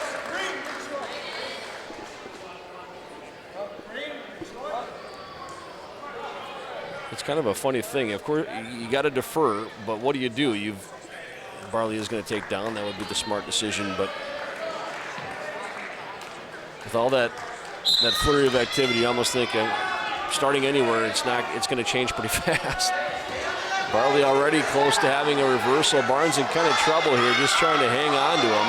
It's kind of a funny thing. Of course, you got to defer, but what do? Barley is going to take down. That would be the smart decision, but with all that flurry of activity, you almost think starting anywhere, it's going to change pretty fast. Barley already close to having a reversal. Barnes in kind of trouble here, just trying to hang on to him.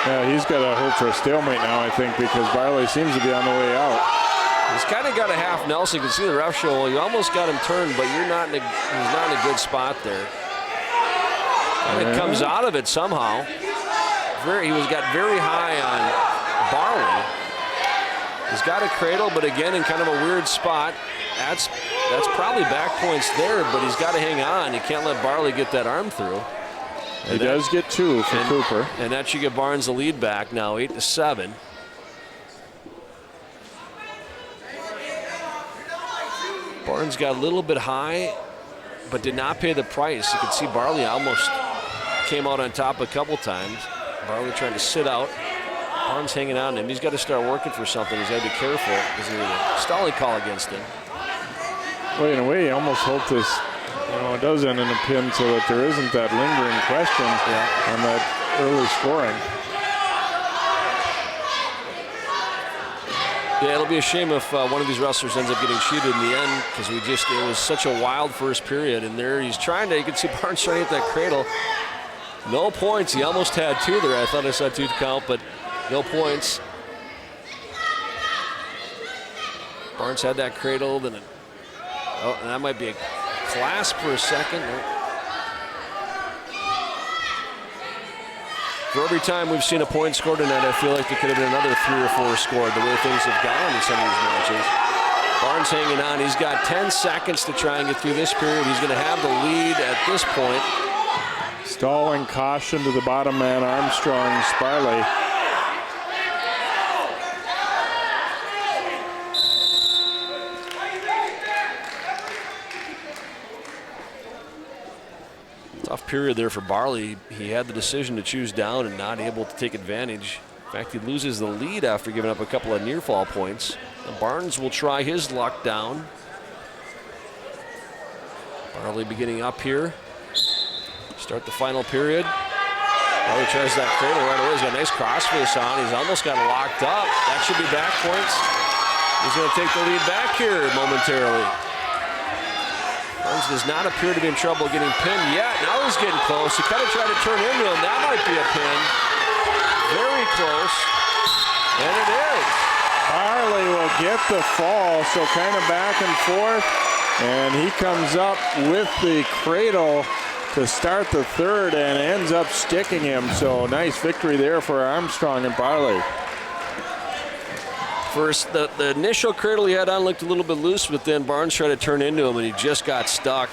Yeah, he's got to hope for a stalemate now, I think, because Barley seems to be on the way out. He's kind of got a half Nelson. You can see the ref show. Well, you almost got him turned, but he's not in a good spot there. And it comes out of it somehow. He got very high on Barley. He's got a cradle, but again in kind of a weird spot. That's probably back points there, but he's got to hang on. You can't let Barley get that arm through. He does get 2 for Cooper. And that should get Barnes the lead back now, 8-7. Barnes got a little bit high, but did not pay the price. You could see Barley almost came out on top a couple times. Barley trying to sit out. Barnes hanging on to him. He's got to start working for something. He's got to be careful. There's a stalling call against him. Well, in a way, you almost hope this, it does end in a pin so that there isn't that lingering question on that early scoring. Yeah, it'll be a shame if one of these wrestlers ends up getting cheated in the end because it was such a wild first period. And there he's trying to, you can see Barnes trying to hit that cradle. No points. He almost had 2 there. I thought I saw 2 to count, but no points. Barnes had that cradled, and that might be a clasp for a second. For every time we've seen a point scored tonight, I feel like there could have been another 3 or 4 scored, the way things have gone in some of these matches. Barnes hanging on. He's got 10 seconds to try and get through this period. He's going to have the lead at this point. Stalling caution to the bottom man, Armstrong, Sparley. Tough period there for Barley. He had the decision to choose down and not able to take advantage. In fact, he loses the lead after giving up a couple of near fall points. Barnes will try his luck down. Barley beginning up here. Start the final period. Barley tries that cradle right away. He's got a nice crossface on. He's almost got it locked up. That should be back points. He's going to take the lead back here momentarily. Barnes does not appear to be in trouble getting pinned yet. Now he's getting close. He kind of tried to turn into him. That might be a pin. Very close. And it is. Barley will get the fall, so kind of back and forth. And he comes up with the cradle to start the third and ends up sticking him. So nice victory there for Armstrong and Barley. First, the initial cradle he had on looked a little bit loose, but then Barnes tried to turn into him and he just got stuck.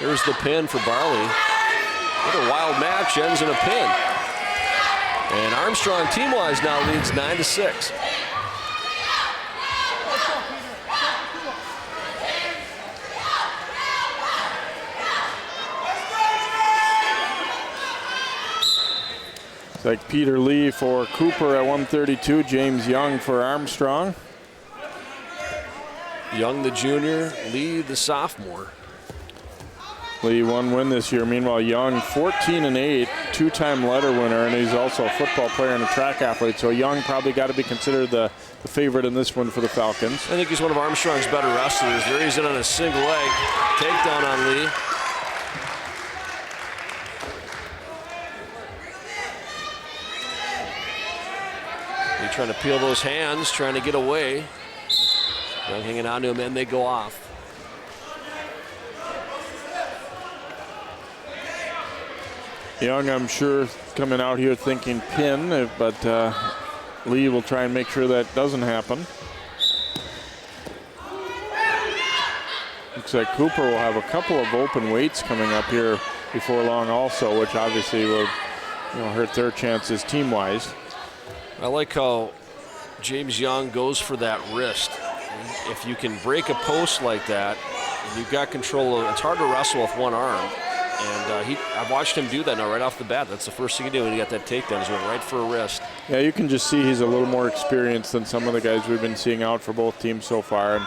There's the pin for Barley. What a wild match, ends in a pin. And Armstrong team-wise now leads 9-6. It's like Peter Lee for Cooper at 132, James Young for Armstrong. Young the junior, Lee the sophomore. Lee one win this year. Meanwhile, Young 14-8, two-time letter winner, and he's also a football player and a track athlete. So Young probably got to be considered the favorite in this one for the Falcons. I think he's one of Armstrong's better wrestlers. There he's in on a single leg. Takedown on Lee. Lee trying to peel those hands, trying to get away. Young hanging on to him, and they go off. Young, I'm sure, coming out here thinking pin, but Lee will try and make sure that doesn't happen. Looks like Cooper will have a couple of open weights coming up here before long also, which obviously will hurt their chances team-wise. I like how James Young goes for that wrist. If you can break a post like that, you've got control of it. It's hard to wrestle with one arm. And I've watched him do that now right off the bat. That's the first thing he did when he got that takedown. He went right for a wrist. Yeah, you can just see he's a little more experienced than some of the guys we've been seeing out for both teams so far. And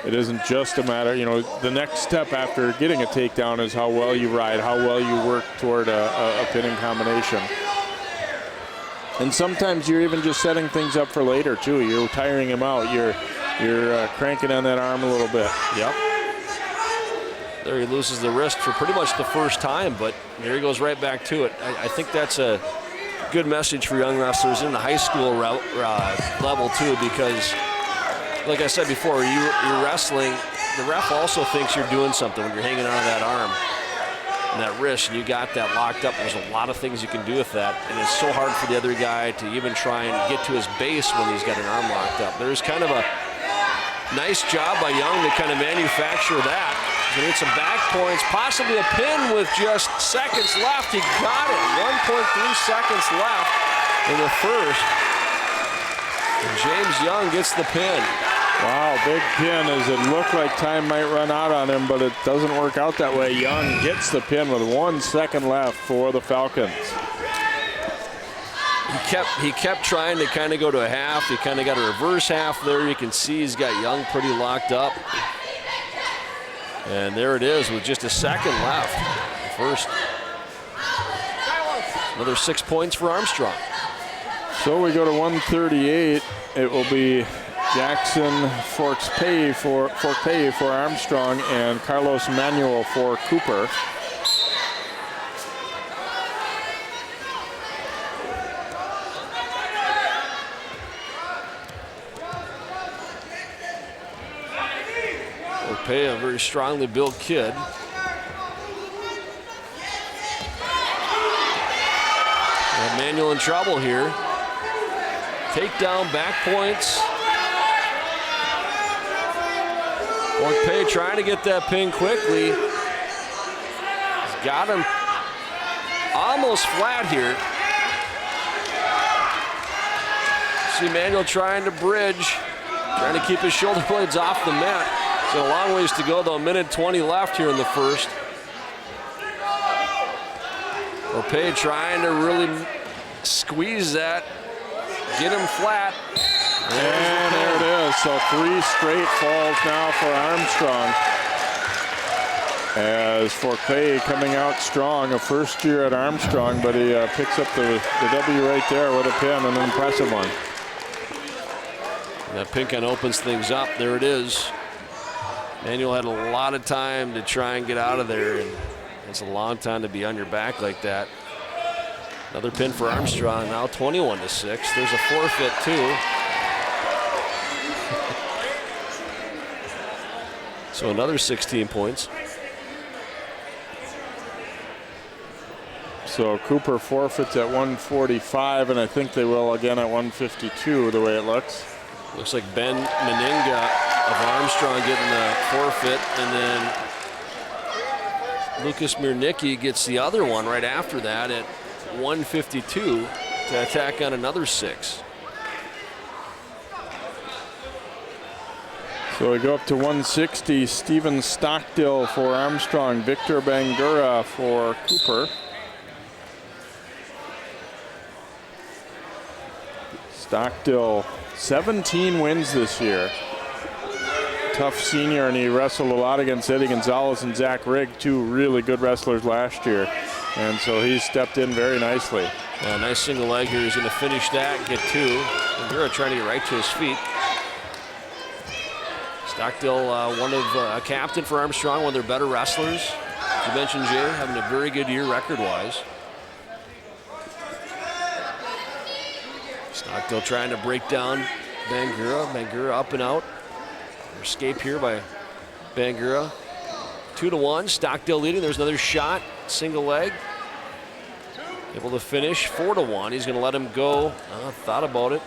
it isn't just a matter, the next step after getting a takedown is how well you ride, how well you work toward a pinning combination. And sometimes you're even just setting things up for later too. You're tiring him out. You're cranking on that arm a little bit. Yep. There he loses the wrist for pretty much the first time, but there he goes right back to it. I think that's a good message for young wrestlers in the high school level too, because like I said before, you're wrestling, the ref also thinks you're doing something when you're hanging on to that arm and that wrist, and you got that locked up. There's a lot of things you can do with that, and it's so hard for the other guy to even try and get to his base when he's got an arm locked up. There's kind of a nice job by Young to kind of manufacture that. He needs some back points, possibly a pin with just seconds left. He got it, 1.3 seconds left in the first. And James Young gets the pin. Wow, big pin as it looked like time might run out on him, but it doesn't work out that way. Young gets the pin with 1 second left for the Falcons. He kept trying to kind of go to a half. He kind of got a reverse half there. You can see he's got Young pretty locked up. And there it is with just a second left. First. Another 6 points for Armstrong. So we go to 138. It will be Jackson Forkpay for Armstrong and Carlos Manuel for Cooper. Forkpay, a very strongly built kid. Manuel in trouble here. Takedown, back points. Forkpay trying to get that pin quickly. He's got him almost flat here. See Manuel trying to bridge, trying to keep his shoulder blades off the mat. So a long ways to go though, 1:20 left here in the first. Forkpay trying to really squeeze that, get him flat. And there it is. So 3 straight falls now for Armstrong. As Forkpay coming out strong, a first year at Armstrong, but he picks up the W right there with a pin, an impressive one. And that pin kind of opens things up. There it is. Manuel had a lot of time to try and get out of there, and it's a long time to be on your back like that. Another pin for Armstrong, now 21-6. There's a forfeit too. So another 16 points. So Cooper forfeits at 145, and I think they will again at 152, the way it looks. Looks like Ben Meninga of Armstrong getting the forfeit, and then Lucas Miernicki gets the other one right after that at 152 to attack on another 6. So we go up to 160. Steven Stockdill for Armstrong. Victor Bangura for Cooper. Stockdill, 17 wins this year. Tough senior, and he wrestled a lot against Eddie Gonzalez and Zach Rigg, two really good wrestlers last year. And so he's stepped in very nicely. Nice single leg here. He's going to finish that and get 2. Bangura trying to get right to his feet. Stockdill, one of a captain for Armstrong, one of their better wrestlers. You mentioned Jay having a very good year record-wise. Stockdill trying to break down Bangura. Bangura up and out. Escape here by Bangura. 2-1. Stockdill leading. There's another shot. Single leg. Able to finish. 4-1. He's going to let him go. Thought about it.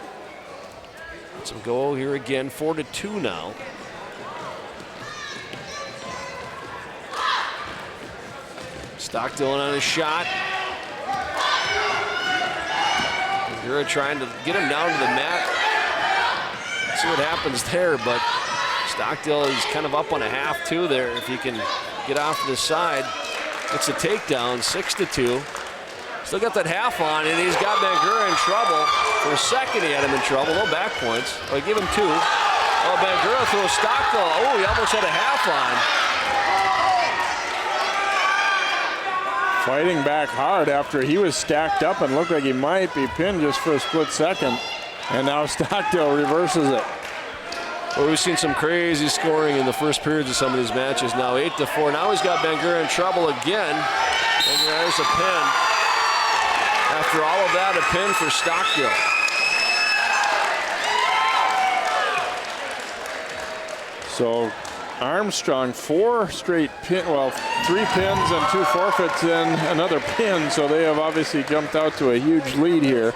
Lets him go here again. 4-2 now. Stockdill on his shot. Bangura trying to get him down to the mat. Let's see what happens there, but Stockdill is kind of up on a half too there. If he can get off to the side, it's a takedown, 6-2. Still got that half on, and he's got Bangura in trouble. For a second, he had him in trouble. No back points. Well, he gave him 2. Oh, Bangura throws Stockdill. Oh, he almost had a half on. Fighting back hard after he was stacked up and looked like he might be pinned just for a split second. And now Stockdill reverses it. Well, we've seen some crazy scoring in the first periods of some of these matches. Now 8-4. Now he's got Bangura in trouble again. And there's a pin. After all of that, a pin for Stockdill. So Armstrong, 4 straight pin, well, 3 pins and 2 forfeits and another pin. So they have obviously jumped out to a huge lead here.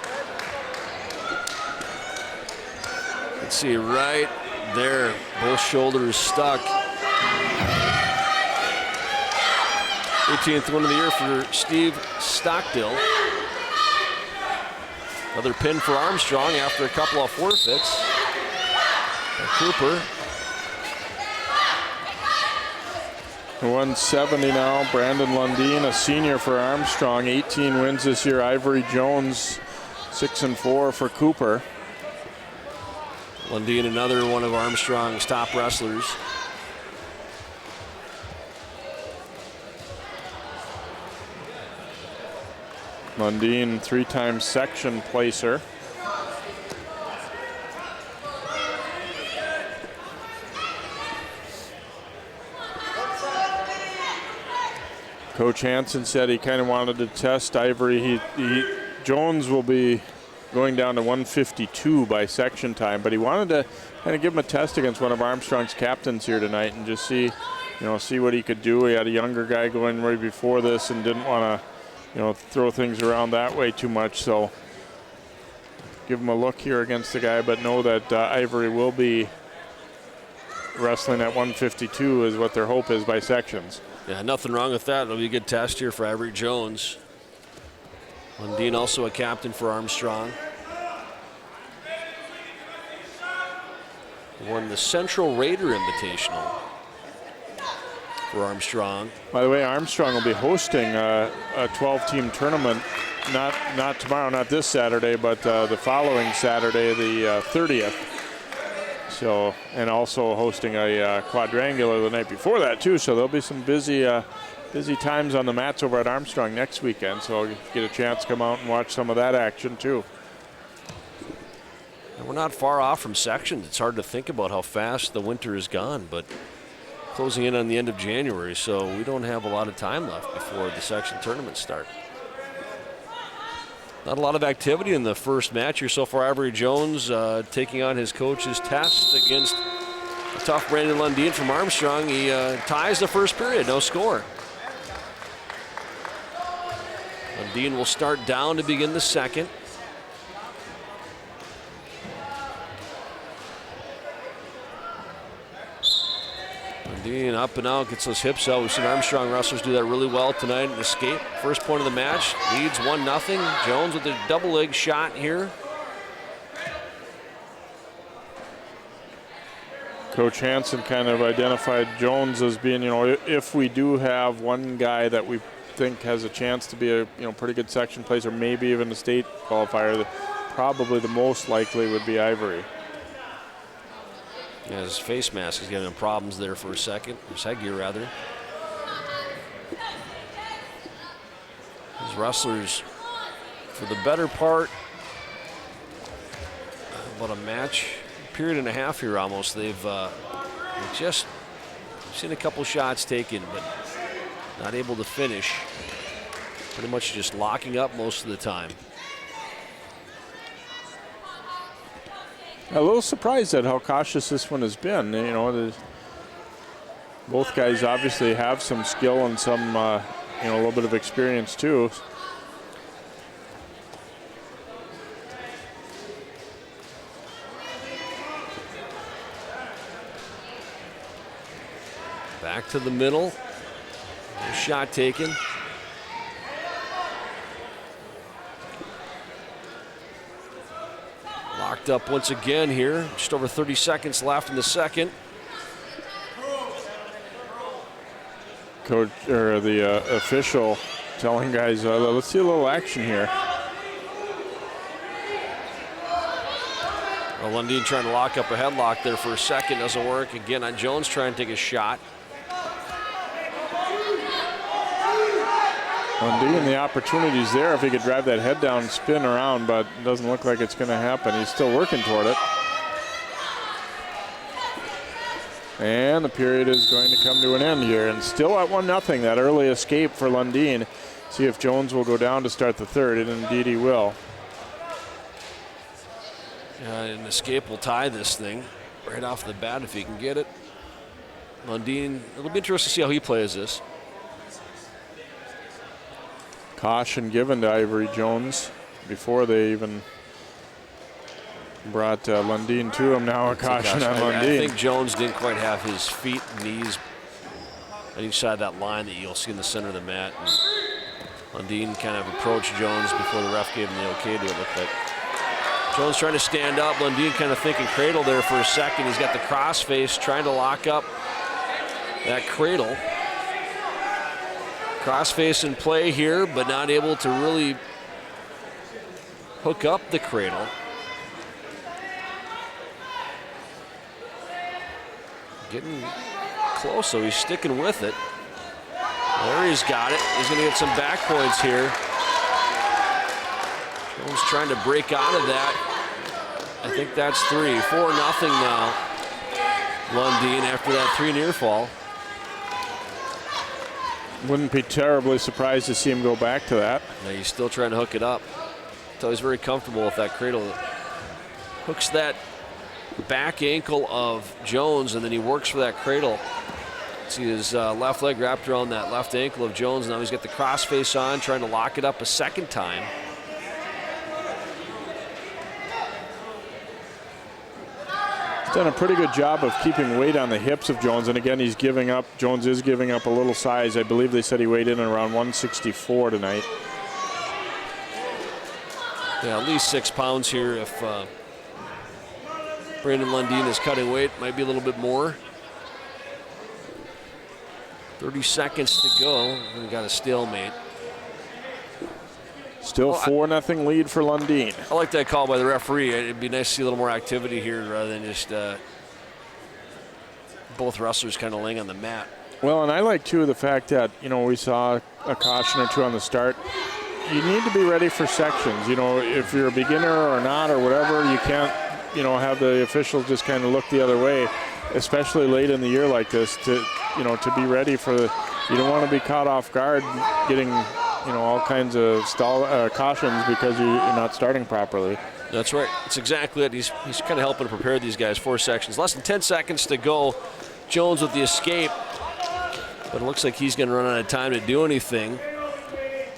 Let's see, right there, both shoulders stuck. 18th win of the year for Steve Stockdill. Another pin for Armstrong after a couple of forfeits. And Cooper. 170 now. Brandon Lundeen, a senior for Armstrong, 18 wins this year. Ivory Jones, 6-4 for Cooper. Lundeen, another one of Armstrong's top wrestlers. Lundeen, 3-time section placer. Coach Hansen said he kind of wanted to test Ivory. Jones will be going down to 152 by section time, but he wanted to kind of give him a test against one of Armstrong's captains here tonight and just see what he could do. He had a younger guy going right before this and didn't want to, throw things around that way too much. So give him a look here against the guy, but know that Ivory will be wrestling at 152 is what their hope is by sections. Yeah, nothing wrong with that. It'll be a good test here for Ivory Jones. Lundeen also a captain for Armstrong. Won the Central Raider Invitational for Armstrong. By the way, Armstrong will be hosting a 12-team tournament, not tomorrow, not this Saturday, but the following Saturday, the 30th. So, and also hosting a quadrangular the night before that too. So there'll be some busy times on the mats over at Armstrong next weekend. So I'll get a chance to come out and watch some of that action too. And we're not far off from sections. It's hard to think about how fast the winter is gone, but closing in on the end of January, so we don't have a lot of time left before the section tournaments start. Not a lot of activity in the first match here so far. Ivory Jones taking on his coach's test against a tough Brandon Lundeen from Armstrong. He ties the first period, no score. Lundin will start down to begin the second. Lundin up and out, gets those hips out. We've seen Armstrong wrestlers do that really well tonight in escape. First point of the match, leads 1-0. Jones with a double leg shot here. Coach Hansen kind of identified Jones as being, if we do have one guy that we think has a chance to be a pretty good section placer, maybe even a state qualifier, probably the most likely would be Ivory. Yeah, his face mask is getting him problems there for a second. His headgear, rather. His wrestlers, for the better part, about a period and a half here almost, they've just seen a couple shots taken, but not able to finish. Pretty much just locking up most of the time. A little surprised at how cautious this one has been. Both guys obviously have some skill and some, a little bit of experience too. Back to the middle. No shot taken. Locked up once again here. Just over 30 seconds left in the second. Coach or the official telling guys, let's see a little action here. Well, Lundin trying to lock up a headlock there for a second. Doesn't work. Again on Jones trying to take a shot. Lundin, the opportunity's there if he could drive that head down and spin around, but it doesn't look like it's going to happen. He's still working toward it. And the period is going to come to an end here. And still at 1-0, that early escape for Lundin. See if Jones will go down to start the third, and indeed he will. An escape will tie this thing right off the bat if he can get it. Lundin, it'll be interesting to see how he plays this. Caution given to Ivory Jones before they even brought Lundin to him. Now a caution on Lundin. I think Jones didn't quite have his feet and knees on each side of that line that you'll see in the center of the mat. And Lundin kind of approached Jones before the ref gave him the okay to it, looked like. Jones trying to stand up. Lundin kind of thinking cradle there for a second. He's got the cross face trying to lock up that cradle. Crossface in play here, but not able to really hook up the cradle. Getting close, so he's sticking with it. There he's got it. He's going to get some back points here. Jones trying to break out of that. I think that's 3. 4-0 now. Lundin after that 3 near fall. Wouldn't be terribly surprised to see him go back to that. Yeah, he's still trying to hook it up. So he's very comfortable with that cradle. Hooks that back ankle of Jones, and then he works for that cradle. See his left leg wrapped around that left ankle of Jones. Now he's got the crossface on, trying to lock it up a second time. He's done a pretty good job of keeping weight on the hips of Jones, and again, he's giving up. Jones is giving up a little size. I believe they said he weighed in around 164 tonight. Yeah, at least 6 pounds here. If Brandon Lundin is cutting weight, might be a little bit more. 30 seconds to go. We got a stalemate. Still 4-0 lead for Lundin. I like that call by the referee. It'd be nice to see a little more activity here rather than just both wrestlers kind of laying on the mat. Well, and I like, too, the fact that, we saw a caution or two on the start. You need to be ready for sections. If you're a beginner or not or whatever, you can't, have the officials just kind of look the other way, especially late in the year like this, to be ready for you don't want to be caught off guard getting all kinds of cautions because you're not starting properly. That's right. That's exactly it. He's kind of helping to prepare these guys for sections. Less than 10 seconds to go. Jones with the escape, but it looks like he's going to run out of time to do anything.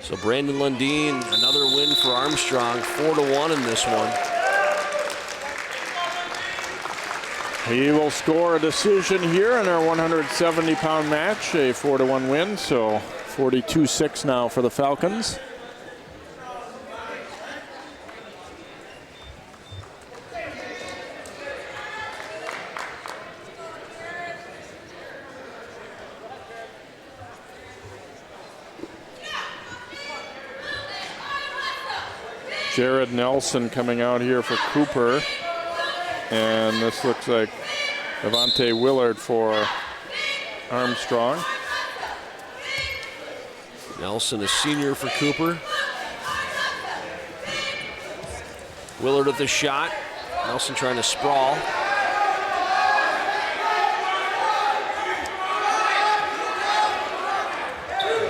So Brandon Lundeen, another win for Armstrong, 4-1 in this one. He will score a decision here in our 170-pound match, a 4-1 win, so 42-6 now for the Falcons. Jared Nelson coming out here for Cooper. And this looks like Devontae Willard for Armstrong. Nelson, a senior for Cooper. Willard at the shot. Nelson trying to sprawl.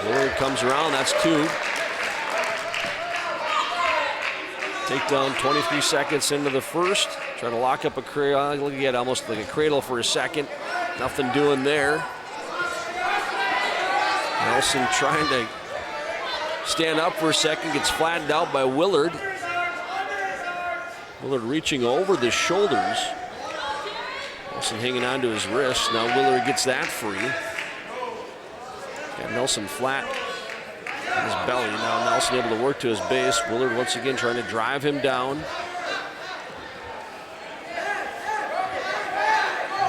Willard comes around, that's 2. Takedown 23 seconds into the first. Trying to lock up a cradle. Look at almost like a cradle for a second. Nothing doing there. Nelson trying to stand up for a second. Gets flattened out by Willard. Willard reaching over the shoulders. Nelson hanging on to his wrist. Now Willard gets that free. Got Nelson flat in his belly. Now Nelson able to work to his base. Willard once again trying to drive him down.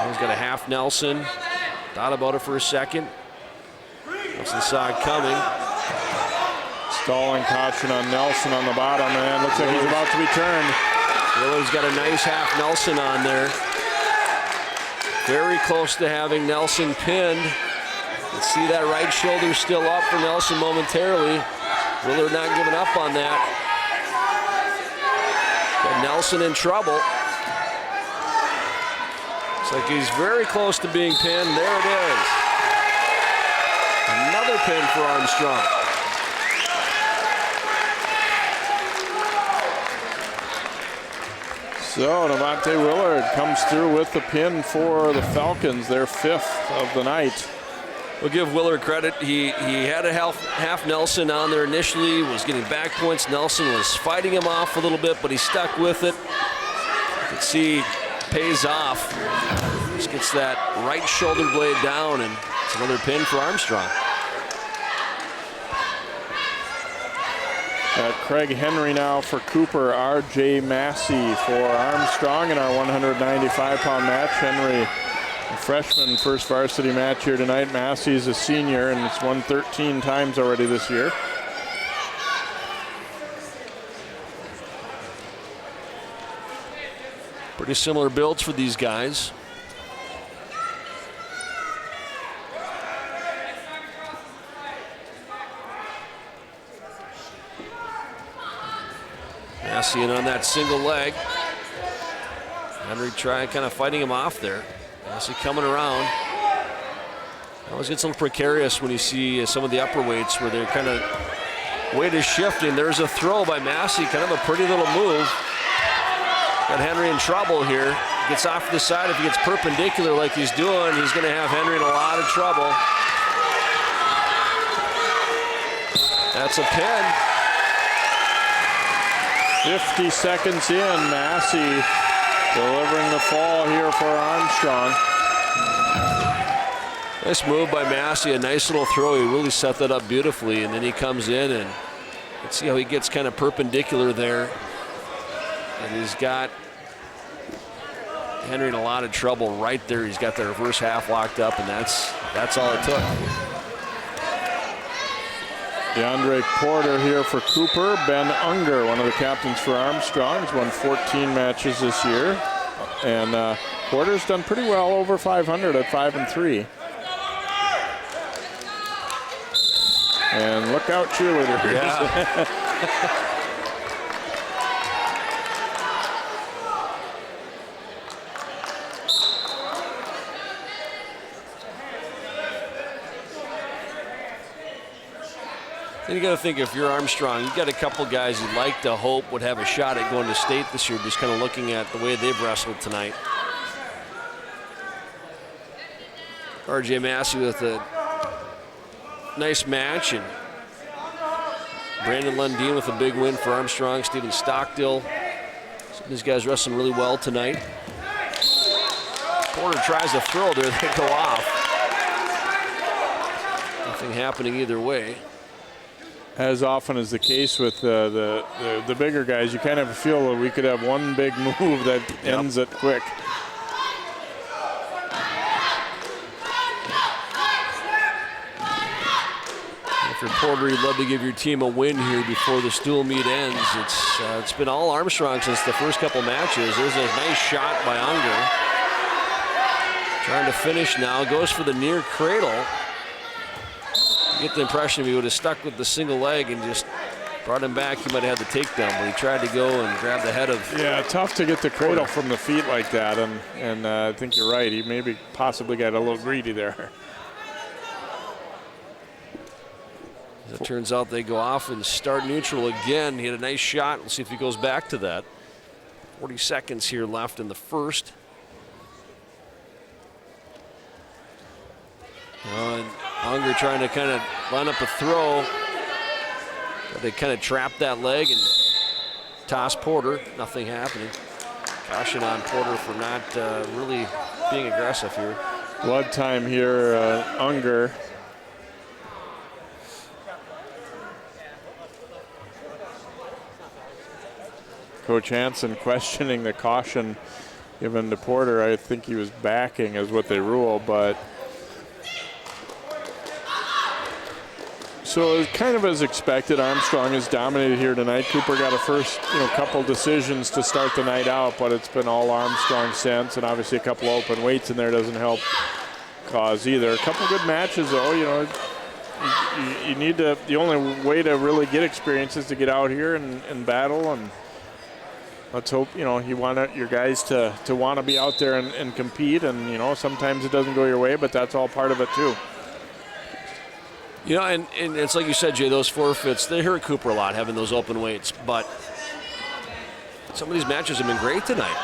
He's got a half Nelson. Thought about it for a second. Nelson saw it coming. Stalling caution on Nelson on the bottom, and looks like he's about to be turned. Willard's got a nice half Nelson on there. Very close to having Nelson pinned. You see that right shoulder still up for Nelson momentarily. Willard not giving up on that. Got Nelson in trouble. Looks like he's very close to being pinned. There it is. Another pin for Armstrong. So Devontae Willard comes through with the pin for the Falcons, their 5th of the night. We'll give Willard credit. He had a half Nelson on there initially, was getting back points. Nelson was fighting him off a little bit, but he stuck with it. You can see pays off. Just gets that right shoulder blade down, and it's another pin for Armstrong. Craig Henry now for Cooper, R.J. Massey for Armstrong in our 195-pound match. Henry, a freshman, first varsity match here tonight. Massey's a senior, and it's won 13 times already this year. Pretty similar builds for these guys. Massey in on that single leg. Henry trying, kind of fighting him off there. Massey coming around. Always gets a little precarious when you see some of the upper weights where they're kind of weight is shifting. There's a throw by Massey, kind of a pretty little move. Got Henry in trouble here. Gets off to the side. If he gets perpendicular like he's doing, he's going to have Henry in a lot of trouble. That's a pin. 50 seconds in, Massey delivering the fall here for Armstrong. Nice move by Massey, a nice little throw. He really set that up beautifully, and then he comes in, and let's see how he gets kind of perpendicular there. And he's got Henry in a lot of trouble right there. He's got the reverse half locked up, and that's all it took. DeAndre Porter here for Cooper. Ben Unger, one of the captains for Armstrong, has won 14 matches this year. And Porter's done pretty well over 500 at 5-3. And look out, cheerleaders. Yeah. And you got to think, if you're Armstrong, you got a couple guys you'd like to hope would have a shot at going to state this year, just kind of looking at the way they've wrestled tonight. R.J. Massey with a nice match, and Brandon Lundeen with a big win for Armstrong. Steven Stockdill. Some of these guys wrestling really well tonight. Porter tries to throw there. They go off. Nothing happening either way. As often is the case with the bigger guys, you kind of feel that we could have one big move that ends it quick. After Porter, you'd love to give your team a win here before the stool meet ends. It's been all Armstrong since the first couple matches. There's a nice shot by Unger. Trying to finish now, goes for the near cradle. You get the impression if he would have stuck with the single leg and just brought him back, he might have had the takedown, but he tried to go and grab the head of. Yeah, tough to get the cradle from the feet like that, and I think you're right. He maybe possibly got a little greedy there. As it turns out, they go off and start neutral again. He had a nice shot. We'll see if he goes back to that. 40 seconds here left in the first. And Unger trying to kind of line up a throw. But they kind of trapped that leg and toss Porter. Nothing happening. Caution on Porter for not really being aggressive here. Blood time here, Unger. Coach Hansen questioning the caution given to Porter. I think he was backing is what they rule, but so kind of as expected, Armstrong has dominated here tonight. Cooper got a first couple decisions to start the night out, but it's been all Armstrong since, and obviously a couple open weights in there doesn't help cause either. A couple good matches though, you need to, the only way to really get experience is to get out here and battle, and let's hope, you want your guys to want to be out there and compete, and sometimes it doesn't go your way, but that's all part of it too. And it's like you said, Jay, those forfeits, they hurt Cooper a lot having those open weights, but some of these matches have been great tonight.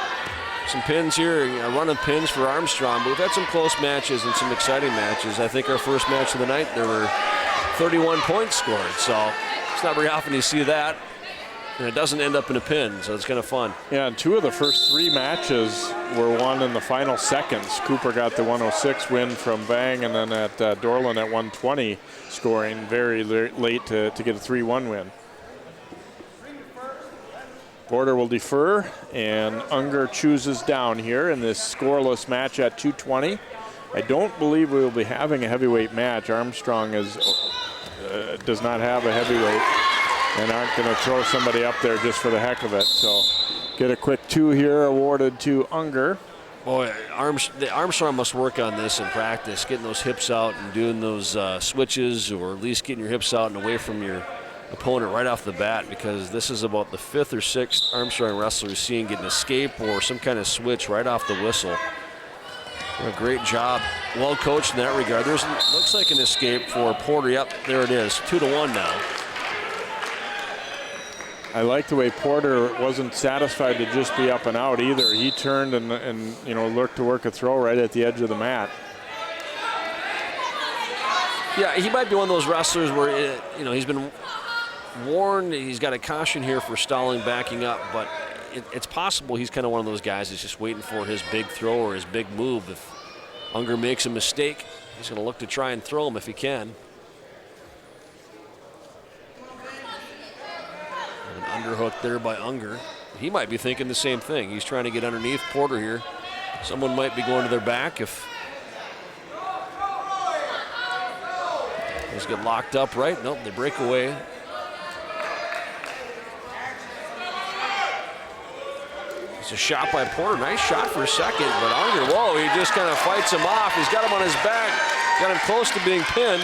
Some pins here, a run of pins for Armstrong, but we've had some close matches and some exciting matches. I think our first match of the night, there were 31 points scored, so it's not very often you see that. And it doesn't end up in a pin, so it's kind of fun. Yeah, and two of the first three matches were won in the final seconds. Cooper got the 106 win from Vang, and then at Dorland at 120, scoring very late to get a 3-1 win. Porter will defer, and Unger chooses down here in this scoreless match at 220. I don't believe we will be having a heavyweight match. Armstrong does not have a heavyweight, and aren't going to throw somebody up there just for the heck of it. So get a quick 2 here awarded to Unger. Boy, Armstrong must work on this in practice, getting those hips out and doing those switches, or at least getting your hips out and away from your opponent right off the bat, because this is about the 5th or 6th Armstrong wrestler we've seen get an escape or some kind of switch right off the whistle. A great job. Well coached in that regard. Looks like an escape for Porter. Yep, there it is. 2-1 now. I like the way Porter wasn't satisfied to just be up and out either. He turned and looked to work a throw right at the edge of the mat. Yeah, he might be one of those wrestlers where he's been warned. He's got a caution here for stalling, backing up, but it's possible he's kind of one of those guys that's just waiting for his big throw or his big move. If Unger makes a mistake, he's going to look to try and throw him if he can. An underhook there by Unger. He might be thinking the same thing. He's trying to get underneath Porter here. Someone might be going to their back if he's get locked up, right? Nope, they break away. It's a shot by Porter. Nice shot for a second, but Unger, whoa, he just kind of fights him off. He's got him on his back, got him close to being pinned.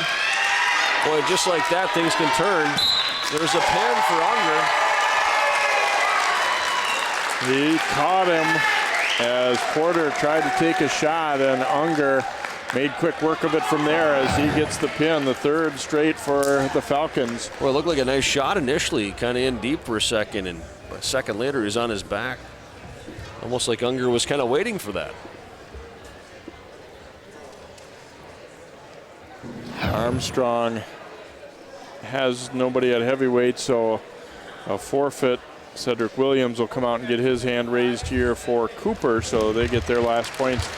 Boy, just like that, things can turn. There's a pin for Unger. He caught him as Porter tried to take a shot, and Unger made quick work of it from there as he gets the pin, the 3rd straight for the Falcons. Well, it looked like a nice shot initially, kind of in deep for a second, and a second later he's on his back. Almost like Unger was kind of waiting for that. Armstrong has nobody at heavyweight, so a forfeit. Cedric Williams will come out and get his hand raised here for Cooper, so they get their last points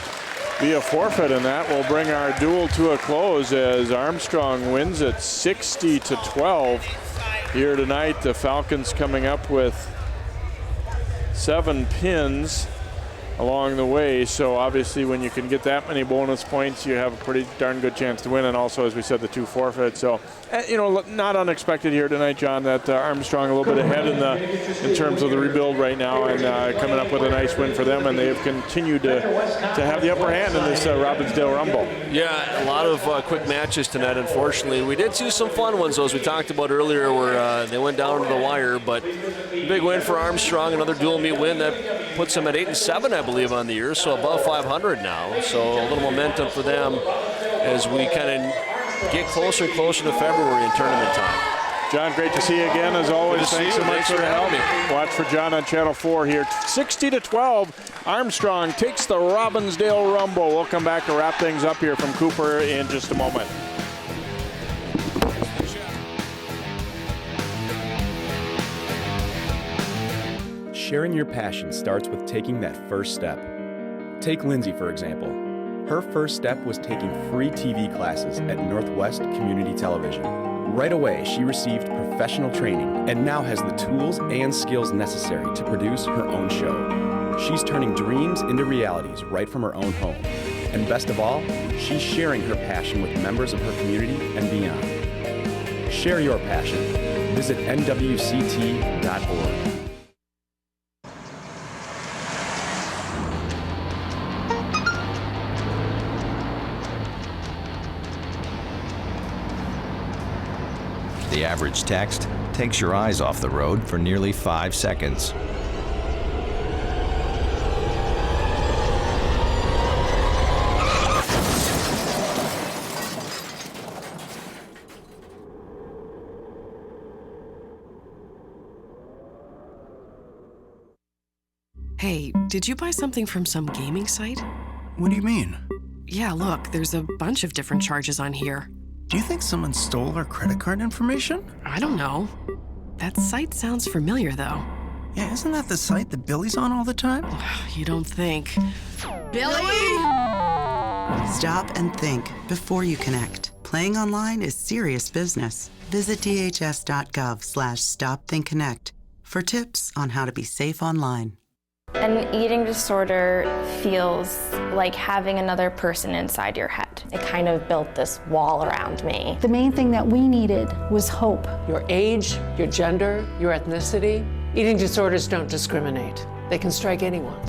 via forfeit, and that will bring our duel to a close as Armstrong wins it 60-12 here tonight. The Falcons coming up with 7 pins along the way, so obviously when you can get that many bonus points, you have a pretty darn good chance to win. And also, as we said, the 2 forfeits. So, not unexpected here tonight, John, that Armstrong a little bit ahead in terms of the rebuild right now, and coming up with a nice win for them, and they have continued to have the upper hand in this Robbinsdale Rumble. Yeah, a lot of quick matches tonight, unfortunately. We did see some fun ones, though, as we talked about earlier, where they went down to the wire, but big win for Armstrong, another dual meet win that puts them at 8-7, I believe, on the year, so above 500 now. So a little momentum for them as we kind of get closer and closer to February in tournament time. John, great to see you again, as always. Thanks so much for having me. Watch for John on Channel 4 here. 60-12, Armstrong takes the Robbinsdale Rumble. We'll come back to wrap things up here from Cooper in just a moment. Sharing your passion starts with taking that first step. Take Lindsay, for example. Her first step was taking free TV classes at Northwest Community Television. Right away, she received professional training and now has the tools and skills necessary to produce her own show. She's turning dreams into realities right from her own home. And best of all, she's sharing her passion with members of her community and beyond. Share your passion. Visit nwct.org. The average text takes your eyes off the road for nearly 5 seconds. Hey, did you buy something from some gaming site? What do you mean? Yeah, look, there's a bunch of different charges on here. Do you think someone stole our credit card information? I don't know. That site sounds familiar, though. Yeah, isn't that the site that Billy's on all the time? You don't think. Billy! Stop and think before you connect. Playing online is serious business. Visit dhs.gov/stopthinkconnect for tips on how to be safe online. An eating disorder feels like having another person inside your head. It kind of built this wall around me. The main thing that we needed was hope. Your age, your gender, your ethnicity. Eating disorders don't discriminate. They can strike anyone.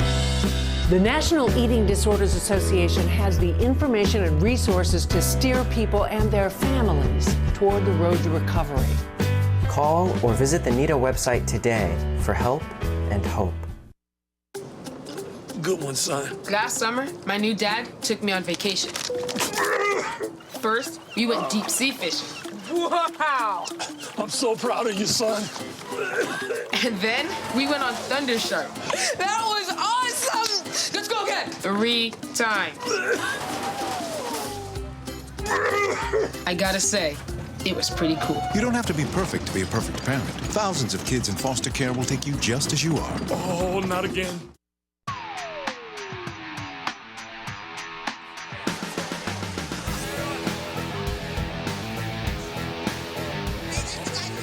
The National Eating Disorders Association has the information and resources to steer people and their families toward the road to recovery. Call or visit the NEDA website today for help and hope. Good one, son. Last summer, my new dad took me on vacation. First, we went deep sea fishing. Wow! I'm so proud of you, son. And then we went on Thunder Shark. That was awesome! Let's go again. 3 times. I gotta say, it was pretty cool. You don't have to be perfect to be a perfect parent. Thousands of kids in foster care will take you just as you are. Oh, not again.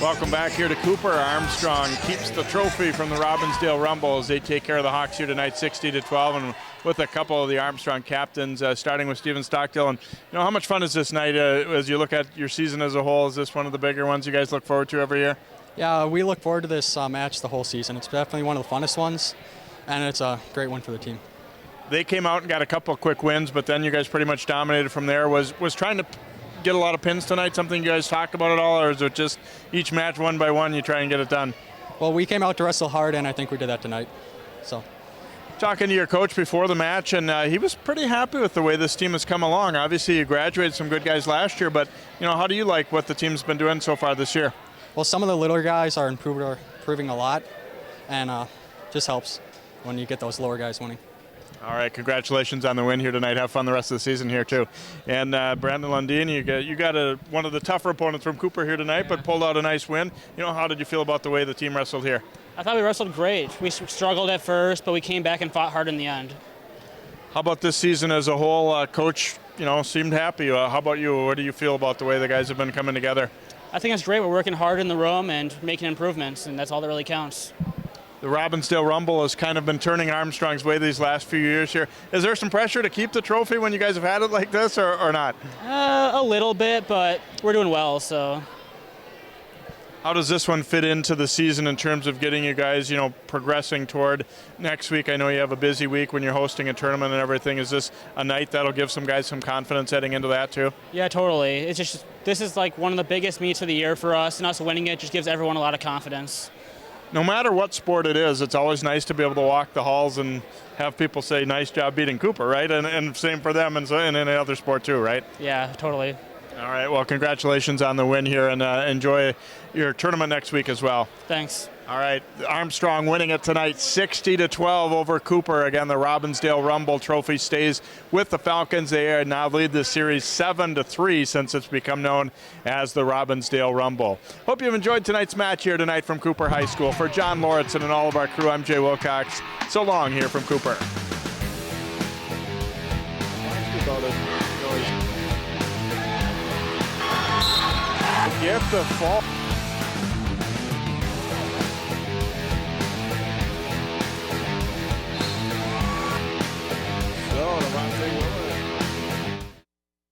Welcome back here to Cooper. Armstrong keeps the trophy from the Robbinsdale Rumble as they take care of the Hawks here tonight, 60-12, and with a couple of the Armstrong captains, starting with Steven Stockdale. And how much fun is this night as you look at your season as a whole? Is this one of the bigger ones you guys look forward to every year? Yeah, we look forward to this match the whole season. It's definitely one of the funnest ones, and it's a great one for the team. They came out and got a couple of quick wins, but then you guys pretty much dominated from there. Was trying to get a lot of pins tonight something you guys talked about at all, or is it just each match one by one you try and get it done? Well, we came out to wrestle hard, and I think we did that tonight. So, talking to your coach before the match, and he was pretty happy with the way this team has come along. Obviously, you graduated some good guys last year, but how do you like what the team's been doing so far this year? Well, some of the littler guys are improving a lot, and just helps when you get those lower guys winning. All right, congratulations on the win here tonight. Have fun the rest of the season here too. And Brandon Lundin, you got one of the tougher opponents from Cooper here tonight, but pulled out a nice win. How did you feel about the way the team wrestled here? I thought we wrestled great. We struggled at first, but we came back and fought hard in the end. How about this season as a whole? Coach, seemed happy. How about you? What do you feel about the way the guys have been coming together? I think it's great. We're working hard in the room and making improvements, and that's all that really counts. The Robbinsdale Rumble has kind of been turning Armstrong's way these last few years here. Is there some pressure to keep the trophy when you guys have had it like this, or not? A little bit, but we're doing well, so. How does this one fit into the season in terms of getting you guys, progressing toward next week? I know you have a busy week when you're hosting a tournament and everything. Is this a night that'll give some guys some confidence heading into that too? Yeah, totally. It's just, this is like one of the biggest meets of the year for us, and us winning it just gives everyone a lot of confidence. No matter what sport it is, it's always nice to be able to walk the halls and have people say, nice job beating Cooper, right? And same for them in any other sport too, right? Yeah, totally. All right, well, congratulations on the win here, and enjoy your tournament next week as well. Thanks. All right, Armstrong winning it tonight, 60-12 over Cooper. Again, the Robbinsdale Rumble trophy stays with the Falcons. They now lead the series 7-3 since it's become known as the Robbinsdale Rumble. Hope you've enjoyed tonight's match here tonight from Cooper High School. For John Lauritsen and all of our crew, I'm Jay Wilcox. So long here from Cooper. Get the fall.